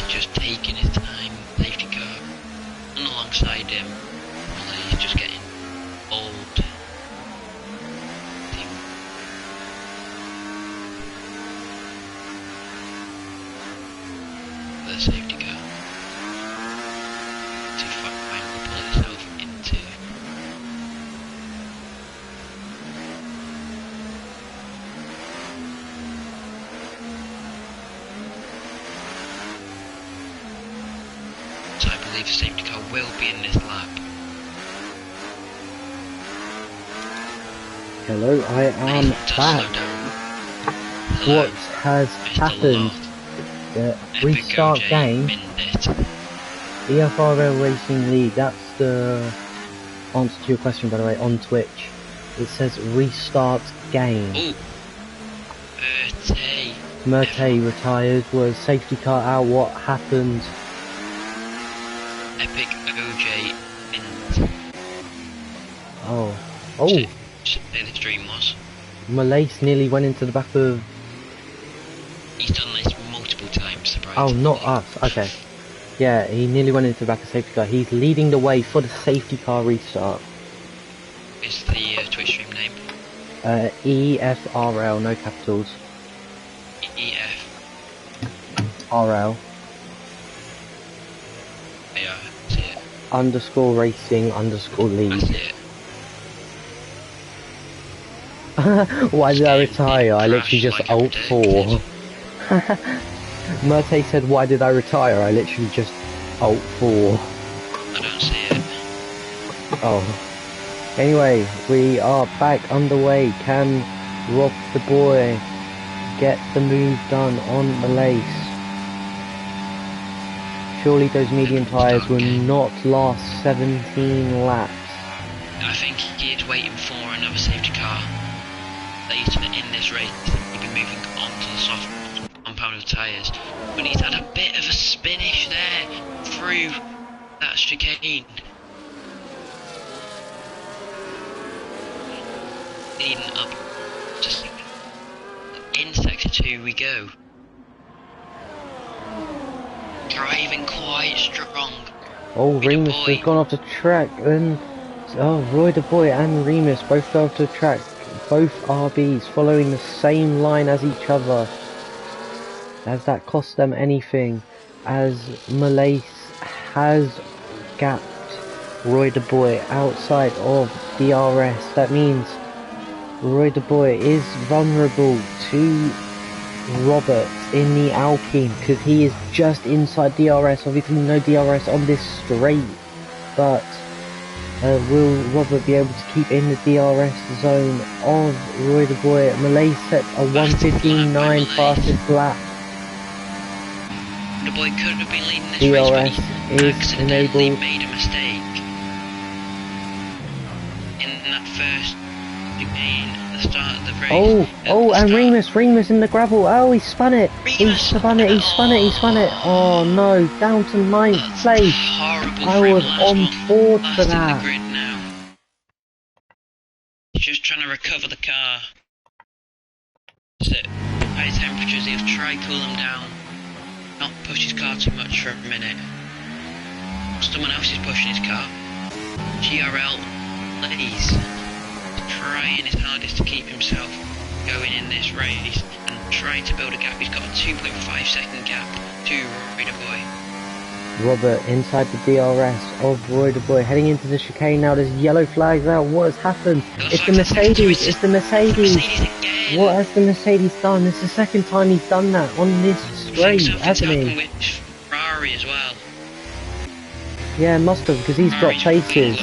Just taking his time, safety car, and alongside him, he's just getting old. The safety car to finally pull itself into. So I believe the safety car will be in this lap. Hello, I am back. What has happened? The restart game. EFRL Racing League, that's the answer to your question, by the way, on Twitch. It says restart game. Ooh. Murte retired. Was safety car out? What happened? Epic OJ wins. Oh. Say the stream was. Malace nearly went into the back of... He's done this multiple times, surprisingly. Oh, not us. Okay. Yeah, he nearly went into the back of the safety car. He's leading the way for the safety car restart. Is the Twitch stream name? EFRL, no capitals. RL. Yeah, I see it. Underscore racing underscore I league. see it. Why did I retire? I literally just Like alt 4. Murte said, why did I retire? I literally just alt 4. I don't see it. Oh. Anyway, we are back underway. Can Rob the boy get the move done on Malace? Surely those medium tyres will not last 17 laps. I think he is waiting for another safety car later in this race, he'd be moving onto the soft compound of tyres. But he's had a bit of a spinish there through that chicane. Leading up to in sector 2 we go. Driving quite strong. Oh, Remus has gone off the track, and Roy the Boy and Remus both go off the track. Both RBs following the same line as each other. Has that cost them anything? As Malaise has gapped Roy the Boy outside of DRS. That means Roy the Boy is vulnerable to Robert in the Alpine because he is just inside DRS. Obviously no DRS on this straight, but will Robert be able to keep in the DRS zone of Roy the Boy? Malay sets a 1:15.9 fastest lap. The boy could have been leading this DRS race, but he accidentally enabled. made a mistake in that first chicane at the start of the race. And Remus in the gravel. Oh, he spun it. He spun it. Oh no, down to 9th place. I was on board for that. The grid now. He's just trying to recover the car. So, high temperatures, he'll try cool them down. Not push his car too much for a minute. Someone else is pushing his car. GRL Lays trying his hardest to keep himself going in this race and trying to build a gap. He's got a 2.5 second gap to Roy the Boy. Robert inside the DRS of Roy the Boy, heading into the chicane now. There's yellow flags out. What has happened? It's the Mercedes. It's the Mercedes. What has the Mercedes done? This is the second time he's done that on this straight, hasn't he? With Ferrari as well. Yeah, must have, because he's got places.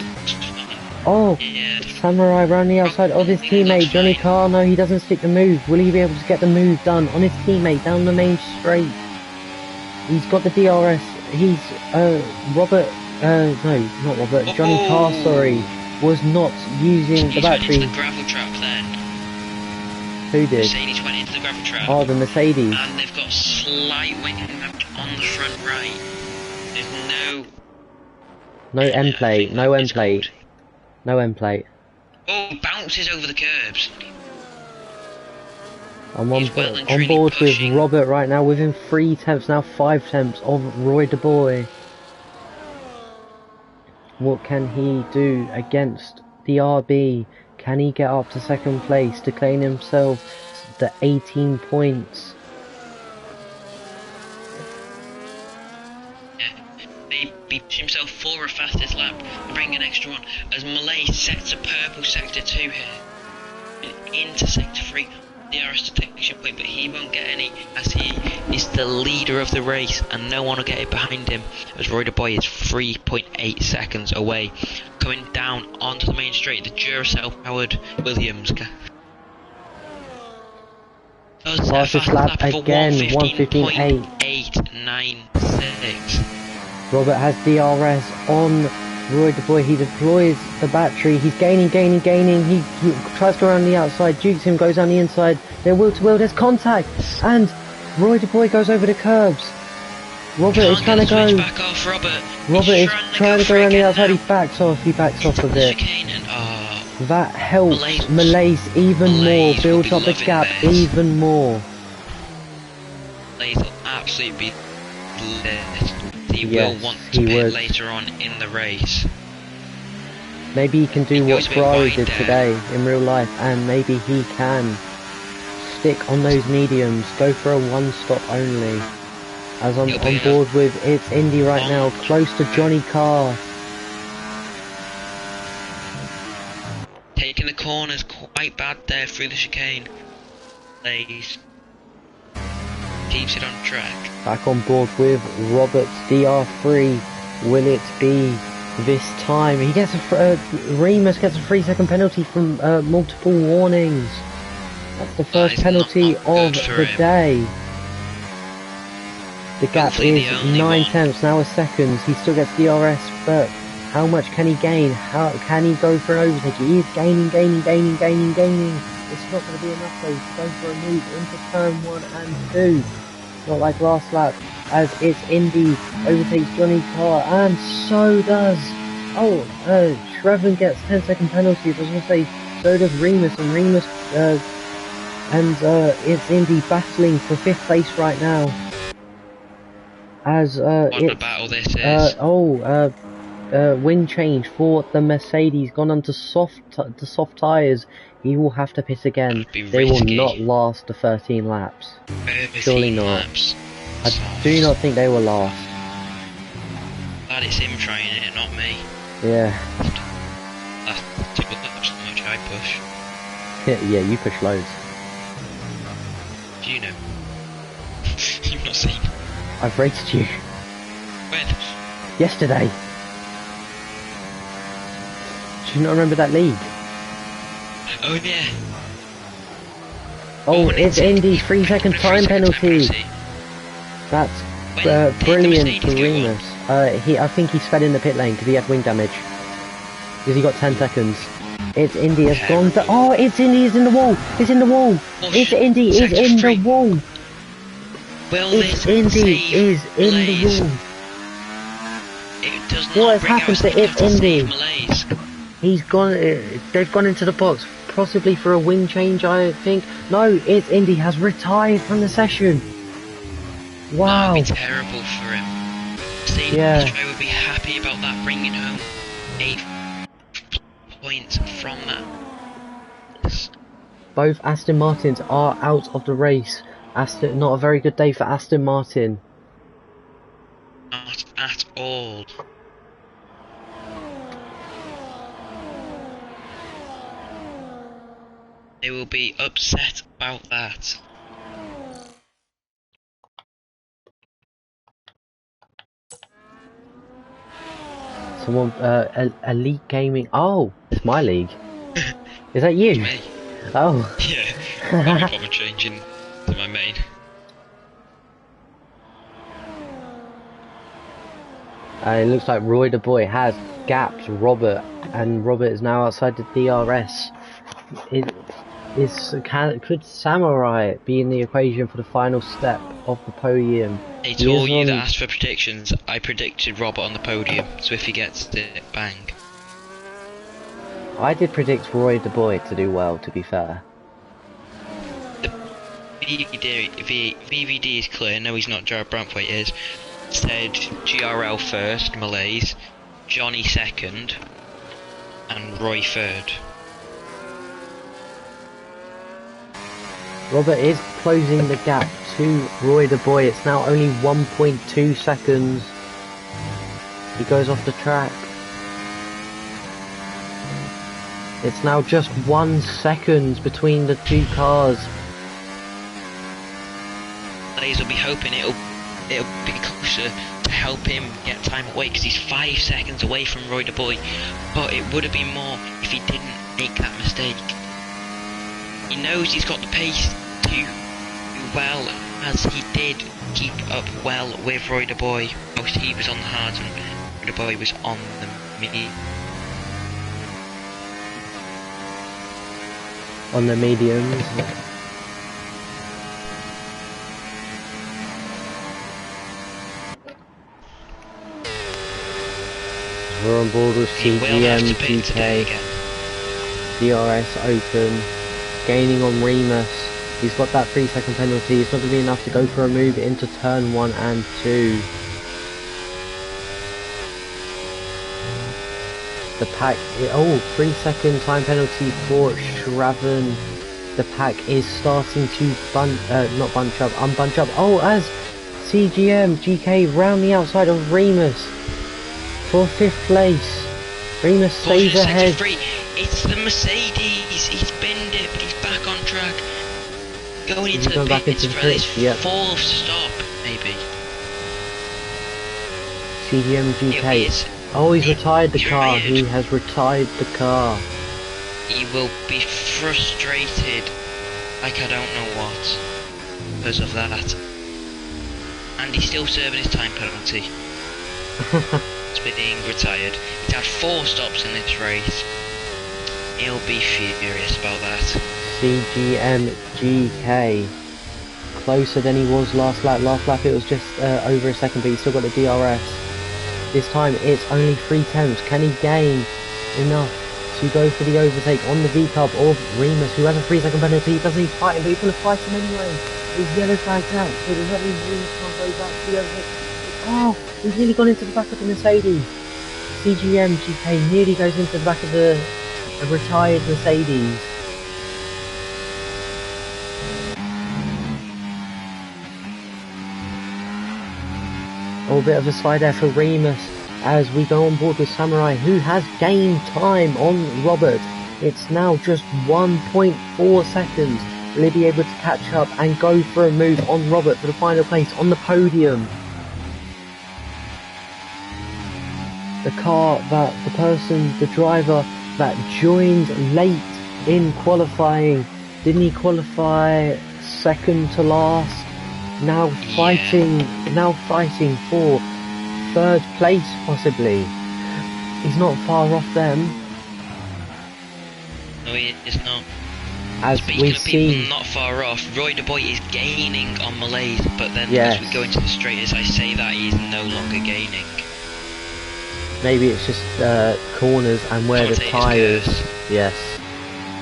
Oh, Yeah, Samurai around the outside of his teammate Johnny Carr. No, he doesn't stick the move. Will he be able to get the move done on his teammate down the main straight? He's got the DRS. He's Robert. No, not Robert. Johnny Carr. Sorry, was not using the battery. Into the gravel trap then. Who did? Mercedes went into the gravel trap. Oh, the Mercedes. And they've got slight wing damage on the front right. There's no end plate. No end plate. No end plate. Oh, bounces over the curbs. I'm on board with Robert right now, within 3 tenths, now 5 tenths of Roy the Boy. What can he do against the RB? Can he get up to second place to claim himself the 18 points? Maybe push himself for a fastest lap and bring an extra one as Malay sets a purple sector 2 here and into sector 3. DRS detection point, but he won't get any as he is the leader of the race and no one will get it behind him as Roy the Boy is 3.8 seconds away. Coming down onto the main straight, the Duracell powered Williams. Fastest lap again, 1:15.8. Robert has DRS on Roy the Boy. He deploys the battery. He's gaining. He tries to go around the outside. Dukes him, goes on the inside. They're wheel to wheel. There's contact, and Roy the Boy goes over the curbs. Robert is trying to go. Back off, Robert is trying to go around the outside. He backs off a bit. That helps Malaise even more. Builds up the gap even more. Malaise will absolutely be lit. He will want to pit later on in the race. Maybe he can do what Ferrari did today in real life, and maybe he can stick on those mediums, go for a one stop only. As I'm on board with it's Indy right now, close to Johnny Carr. Taking the corners quite bad there through the chicane. Malaise keeps it on track. Back on board with Roberts DR3. Will it be this time? He gets Remus gets a 3-second penalty from multiple warnings. That's the first penalty of the day. The gap is 9 tenths, now a second. He still gets DRS, but how much can he gain? How can he go for an overtake? He is gaining. It's it's not going to be enough though to go for a move into turn 1 and 2. Not like last lap, as it's Indy overtakes Johnny Carr, and so does... Oh, Shraven gets 10-second penalties. I was going to say, so does Remus, and Remus... it's Indy battling for 5th place right now. As, What a battle this is. wind change for the Mercedes, gone onto soft tyres. He will have to pit again. They will not last the 13 laps. Surely not. Laps. I do not think they will last. Glad it's him trying it, not me. Yeah. That's how much I push. Yeah, you push loads. Do you know? You've not seen. I've rated you. When? Yesterday. Do you not remember that league? Oh yeah. Oh, it's Indy's 3-second time penalty. That's brilliant for Remus. I think he sped in the pit lane because he had wing damage. Because he got 10 seconds. It's Indy has gone to... Oh, it's Indy is in the wall. It's in the wall. It's Indy is in the wall. Well, it's Indy is in the wall. It does not what has bring happened out to It's Indy? Malaise. He's gone... they've gone into the box. Possibly for a wing change, I think. No, it's Indy has retired from the session. Wow. That would be terrible for him. Steve would be happy about that, bringing home 8 points from that. Both Aston Martins are out of the race. Not a very good day for Aston Martin. Not at all. They will be upset about that. Someone, Elite Gaming. Oh, it's my league. Is that you? Me. Oh. Yeah. I'll be probably changing to my main. It looks like Roy the Boy has gapped Robert, and Robert is now outside the DRS. Could Samurai be in the equation for the final step of the podium? Hey, to all you that asked for predictions, I predicted Robert on the podium, so if he gets it, bang. I did predict Roy the Boy to do well, to be fair. The VVD is clear, no he's not, Jared Brantwaite is. Said GRL first, Malaise, Johnny second, and Roy third. Robert is closing the gap to Roy the Boy. It's now only 1.2 seconds. He goes off the track. It's now just 1 second between the two cars. Malaise will be hoping it'll be closer to help him get time away, because he's 5 seconds away from Roy the Boy. But it would have been more if he didn't make that mistake. He knows he's got the pace to do well, as he did keep up well with Roy the Boy. Most he was on the hards and Roy the Boy was on the medium. On the mediums. We're on board with CGM, GK, DRS open, gaining on Remus. He's got that 3-second penalty. It's not going to be enough to go for a move into turn 1 and 2. The pack, 3-second time penalty for Shraven. The pack is starting to unbunch up. Oh, as CGM, GK round the outside of Remus for 5th place. Remus stays ahead. It's the Mercedes. He's binned it, but he's back on track. Going into the pits for his 4th stop, maybe. CGM, GK. Oh, he's retired the car. He has retired the car. He will be frustrated like I don't know what because of that. And he's still serving his time penalty. He's being retired. He's had 4 stops in this race. He'll be furious about that. CGMGK. Closer than he was last lap. Last lap it was just over a second, but he's still got the DRS. This time it's only 3/10. Can he gain enough to go for the overtake on the V-Cub of Remus, who has a 3-second penalty? He doesn't need to fight him, but he's going to fight him anyway. His yellow flag's out, so does that mean Remus can't go back to the overtake? Oh, he's nearly gone into the back of the Mercedes. CGMGK nearly goes into the back of the retired Mercedes. Oh, a bit of a slide there for Remus as we go on board with Samurai, who has gained time on Robert. It's now just 1.4 seconds. Will he be able to catch up and go for a move on Robert for the final place on the podium? The driver that joined late in qualifying. Didn't he qualify second to last? Now fighting for third place possibly. He's not far off them. No, he is not. As Speaking we of see, people not far off, Roy De Boy is gaining on Malaise, but then yes, as we go into the straight, as I say that, he is no longer gaining. maybe it's just corners and where the tyres. Yes,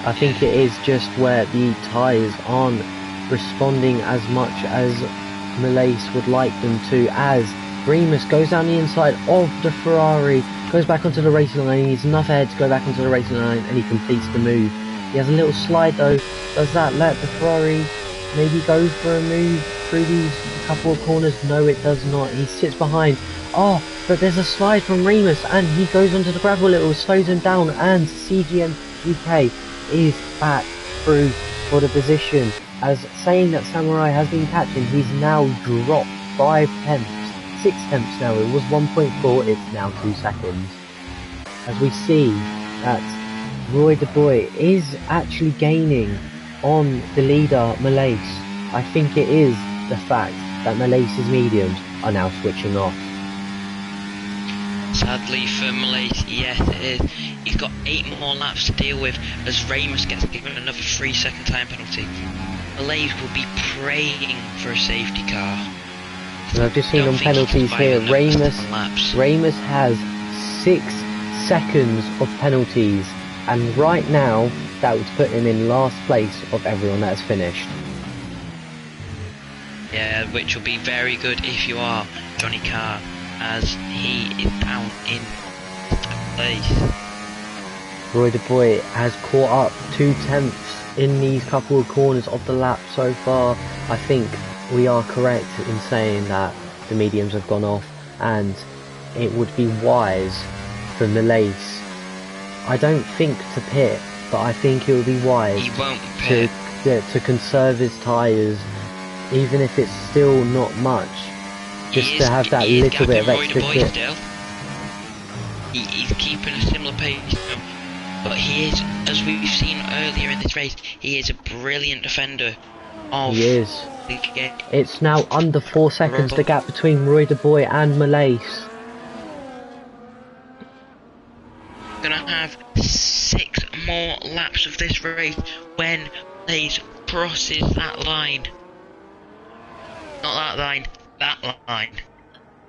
I think it is just where the tyres aren't responding as much as Malaise would like them to, as Remus goes down the inside of the Ferrari, goes back onto the racing line. He needs enough air to go back onto the racing line, and he completes the move. He has a little slide though. Does that let the Ferrari maybe go for a move through these couple of corners? No, it does not. He sits behind. Oh, but there's a slide from Remus, and he goes onto the gravel a little, slows him down, and CGM UK is back through for the position. As saying that Samurai has been catching, he's now dropped 5 tenths, 6 tenths now. It was 1.4, it's now 2 seconds. As we see that Roy De Boy is actually gaining on the leader, Malaise. I think it is the fact that Malaise's mediums are now switching off. Sadly for Malaise, yes it is. He's got 8 more laps to deal with as Remus gets given another 3-second time penalty. Malaise will be praying for a safety car. And I've just seen on penalties here, Remus has 6 seconds of penalties, and right now that would put him in last place of everyone that has finished. Yeah, which will be very good if you are Johnny Carr, as he is down in place. Roy De Boy has caught up 2 tenths in these couple of corners of the lap so far. I think we are correct in saying that the mediums have gone off, and it would be wise for Malaise, I don't think to pit, but I think it would be wise to conserve his tyres, even if it's still not much, just to have that little bit of extra grip. He's keeping a similar pace, but he is, as we've seen earlier in this race, he is a brilliant defender of he is. the game. It's now under 4 seconds, the gap between Roy De Boy and Malaise. Gonna have 6 more laps of this race when Malaise crosses that line. Not that line, that line.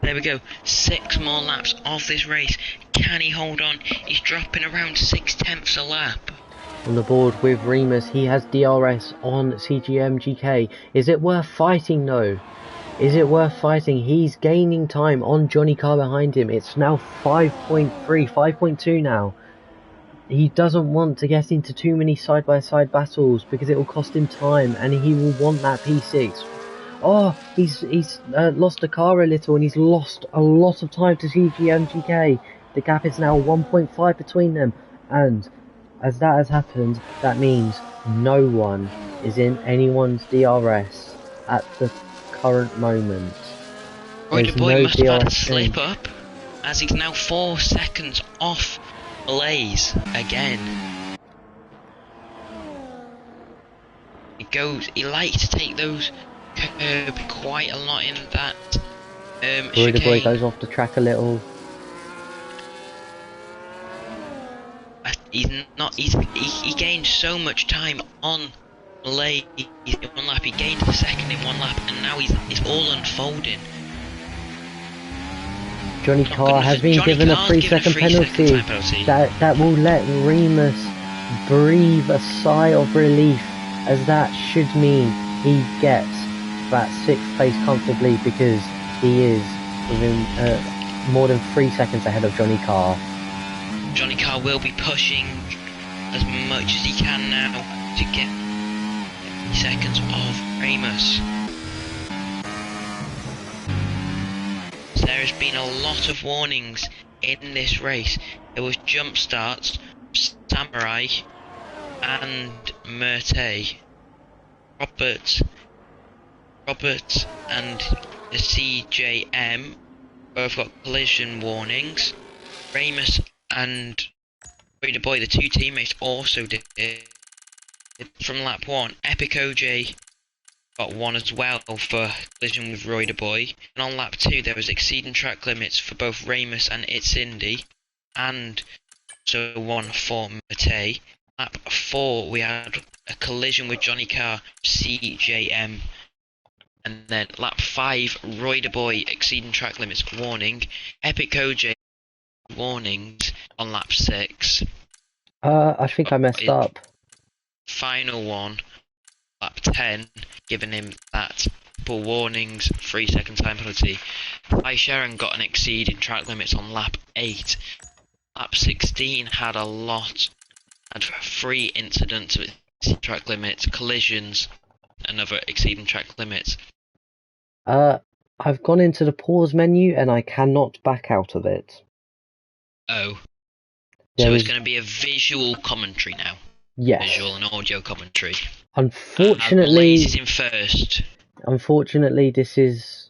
There we go, 6 more laps of this race. Can he hold on? He's dropping around 6 tenths a lap. On the board with Remus, he has DRS on CGMGK. Is it worth fighting though? Is it worth fighting? He's gaining time on Johnny Carr behind him. It's now 5.3, 5.2 now. He doesn't want to get into too many side-by-side battles because it will cost him time, and he will want that P6. Oh, he's lost the car a little, and he's lost a lot of time to CGMGK. The gap is now 1.5 between them, and as that has happened, that means no one is in anyone's DRS at the current moment. Roy De Boy must have had a slip up, as he's now 4 seconds off Malaise again. He likes to take those curb quite a lot in that Roy De Boy chicane. goes off the track a little. He gained so much time on Malay in one lap. He gained the second in one lap, and now it's all unfolding. Johnny Carr has been given a 3-second penalty. That will let Remus breathe a sigh of relief, as that should mean he gets that 6th place comfortably, because he is within more than 3 seconds ahead of Johnny Carr. Johnny Carr will be pushing as much as he can now to get seconds of Remus. There has been a lot of warnings in this race. There was jump starts, Samurai and Murtay. Robert and the CJM both got collision warnings. Remus and Raider Boy, the two teammates, also did. From lap 1, Epic OJ got one as well for collision with Raider Boy. And on lap 2 there was exceeding track limits for both Remus and It's Indy, and so one for Matei. Lap 4 we had a collision with Johnny Carr, CJM. And then lap 5, Raider Boy exceeding track limits warning. Epic OJ warnings on lap 6. I think I messed up. Final one, lap 10, giving him that triple warnings, 3-second time penalty. Ty Sharon got an exceeding track limits on lap 8. Lap 16 had 3 incidents with track limits, collisions, another exceeding track limits. I've gone into the pause menu and I cannot back out of it. Oh. So it's going to be a visual commentary now. Yes. Visual and audio commentary. Unfortunately, Blaze is in first. Unfortunately, this is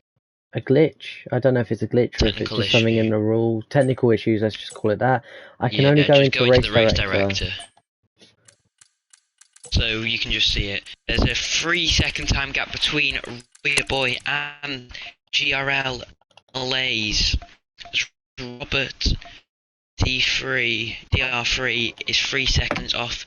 a glitch. I don't know if it's a glitch or if it's just something in the rule. Technical issues, let's just call it that. I can only go into the race director. So you can just see it. There's a 3-second time gap between Raider Boy and GRL Malays. Robert DR3 is 3 seconds off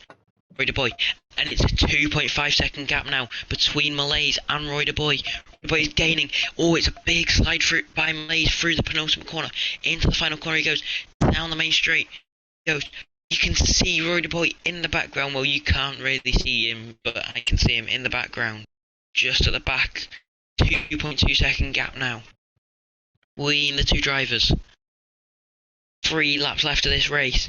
Raider Boy, and it's a 2.5 second gap now between Malays and Raider Boy. Raider Boy is gaining. Oh, it's a big slide through by Malays through the penultimate corner into the final corner. He goes down the main straight. He goes. You can see Raider Boy in the background. Well, you can't really see him, but I can see him in the background, just at the back. 2.2 second gap now between the two drivers. 3 laps left of this race.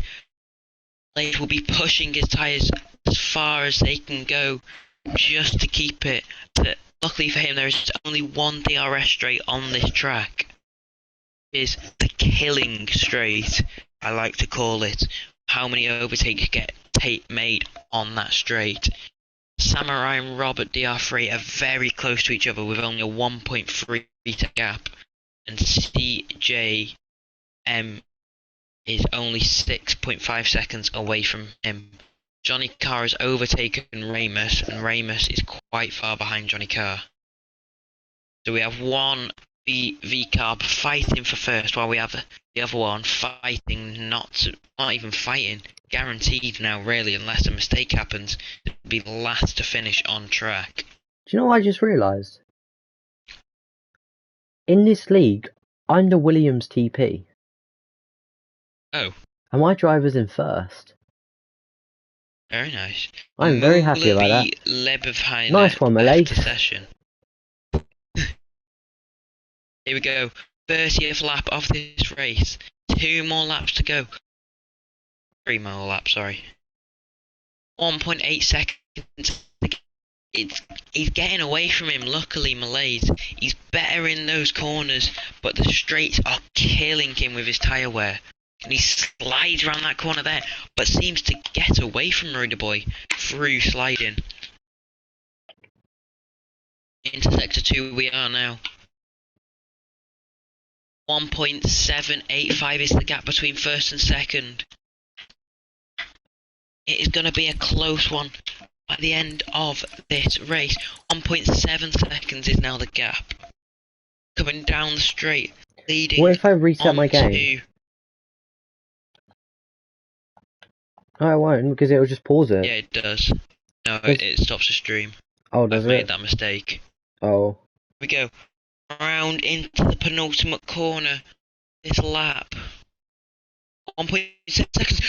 Blade will be pushing his tyres as far as they can go, just to keep it. But luckily for him, there is only one DRS straight on this track. It is the killing straight, I like to call it. How many overtakes get made on that straight? Samurai and Robert DR3 are very close to each other with only a 1.3 meter gap, and CJM is only 6.5 seconds away from him. Johnny Carr has overtaken Remus, and Remus is quite far behind Johnny Carr. So we have one V-Carb fighting for first, while we have the other one fighting, not even fighting, guaranteed now really, unless a mistake happens, to be the last to finish on track. Do you know what I just realised? In this league, I'm the Williams TP. Oh. And my driver's in first. Very nice. I'm very happy about that. Nice one, Malay. Session. Here we go. 30th lap of this race. 2 more laps to go. 3 more laps, sorry. 1.8 seconds. He's getting away from him, luckily, Malays. He's better in those corners, but the straights are killing him with his tyre wear. And he slides around that corner there, but seems to get away from Raider Boy through sliding. Into sector 2 we are now. 1.785 is the gap between first and second. It is going to be a close one at the end of this race. 1.7 seconds is now the gap. Coming down the straight, leading. What if I reset my game? No, I won't, because it will just pause it. Yeah, it does. No, Does, it stops the stream. oh, does I've made it? that mistake. Oh. We go round into the penultimate corner. This lap. 1.7 seconds.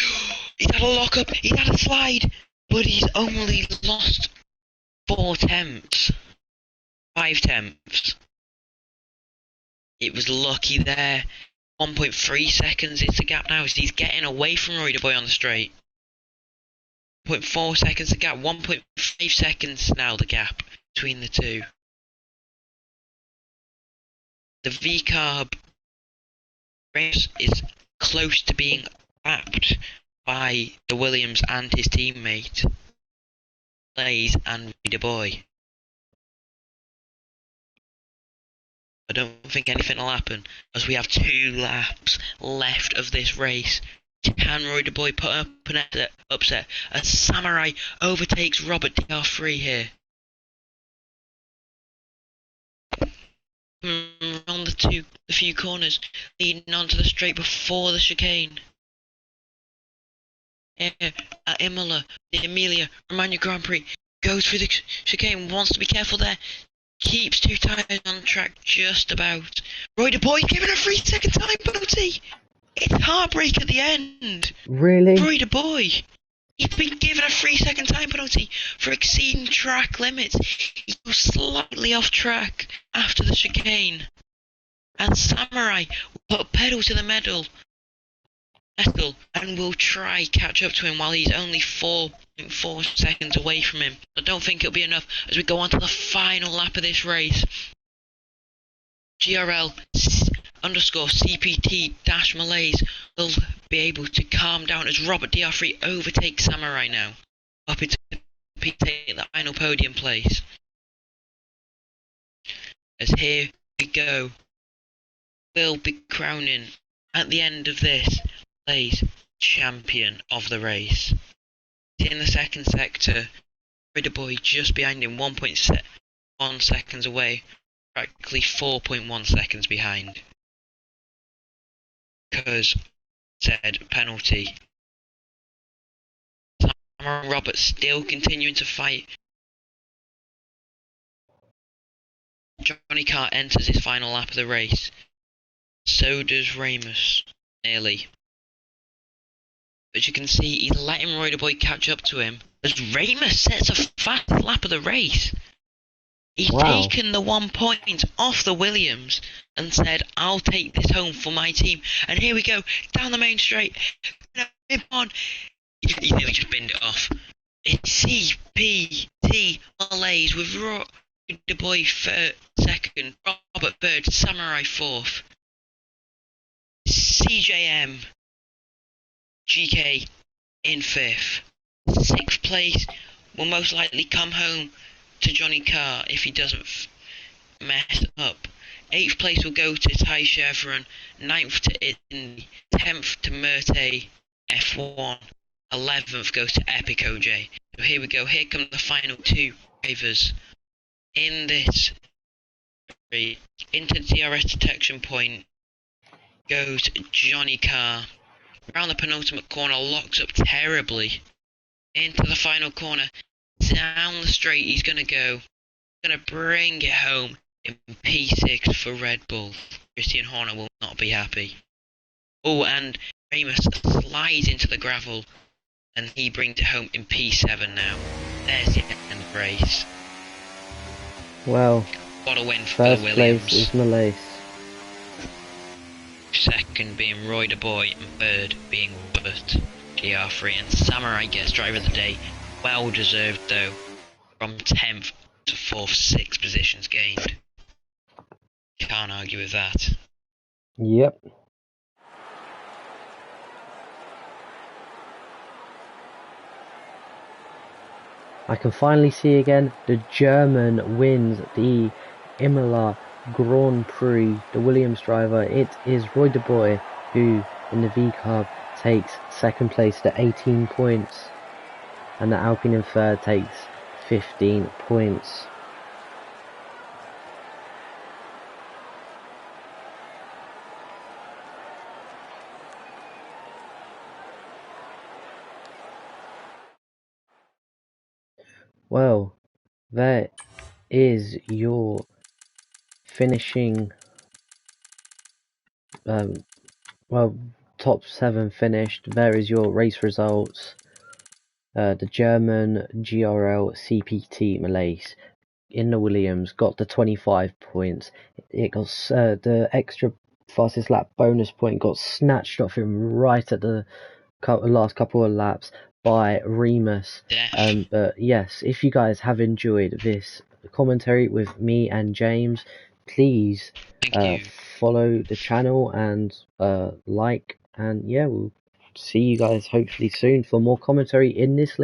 He's had a lock up. He's had a slide. But he's only lost 4 tenths. 5 tenths. It was lucky there. 1.3 seconds is the gap now as he's getting away from Roy Boy on the straight. 0.4 seconds the gap. 1.5 seconds now the gap between the two. The V-carb race is close to being lapped by the Williams and his teammate, Blaze and Roy Boy. I don't think anything will happen as we have 2 laps left of this race. Can Roy Boy put up an upset as Samurai overtakes Robert DR3 here? Around the few corners leading onto the straight before the chicane. Here at Imola, the Emilia Romagna Grand Prix goes through the chicane, wants to be careful there. Keeps 2 tyres on track just about. Roy Boy giving a 3-second time penalty. It's heartbreak at the end. Really? Roy Boy. He's been given a 3-second time penalty for exceeding track limits. He goes slightly off track after the chicane. And Samurai will put pedal to the metal and will try catch up to him while he's only 4.4 seconds away from him. I don't think it'll be enough as we go on to the final lap of this race. GRL underscore CPT dash Malays will be able to calm down as Robert DR3 overtakes Samurai now. Up into take the final podium place. As here we go. We'll be crowning at the end of this Malays champion of the race. In the second sector, Rider Boy just behind him, 1.1 seconds away, practically 4.1 seconds behind. Because said penalty. Cameron Roberts still continuing to fight. Johnny Carr enters his final lap of the race. So does Ramus, nearly. As you can see, he's letting Roy Boy catch up to him as Ramus sets a fast lap of the race. He's taken the 1 point off the Williams and said, I'll take this home for my team. And here we go, down the main straight. On. He nearly just binned it off. It's CPT Malays with Roy Boy second, Robert Bird, Samurai fourth. CJM GK in fifth. 6th place will most likely come home to Johnny Carr if he doesn't mess up. 8th place will go to Ty Chevron. 9th to Italy. 10th to Murte F1. 11th goes to Epic OJ. So here we go. Here come the final 2 drivers in this. Into the DRS detection point goes Johnny Carr. Around the penultimate corner, locks up terribly. Into the final corner, down the straight he's going to go. Going to bring it home in P6 for Red Bull. Christian Horner will not be happy. Oh, and Ramus slides into the gravel, and he brings it home in P7 now. There's the end of the race. Well, what a win for the Williams. First place is Malays. Second being Roy the Boy, and third being Robert GR3, and Samurai gets driver of the day. Well deserved though, from 10th to 4th, 6 positions gained. Can't argue with that. Yep. I can finally see again the German wins the Imola Grand Prix, the Williams driver. It is Roy de Boy who in the V-carb takes 2nd place to 18 points, and the Alpine in 3rd takes 15 points. Well, there is your finishing. Well, top 7 finished. There is your race results. The German GRL CPT Malaise in the Williams got the 25 points. It got the extra fastest lap bonus point got snatched off him right at the last couple of laps by Remus. But yes, if you guys have enjoyed this commentary with me and James, please follow the channel and like, and yeah, we'll see you guys hopefully soon for more commentary in this league.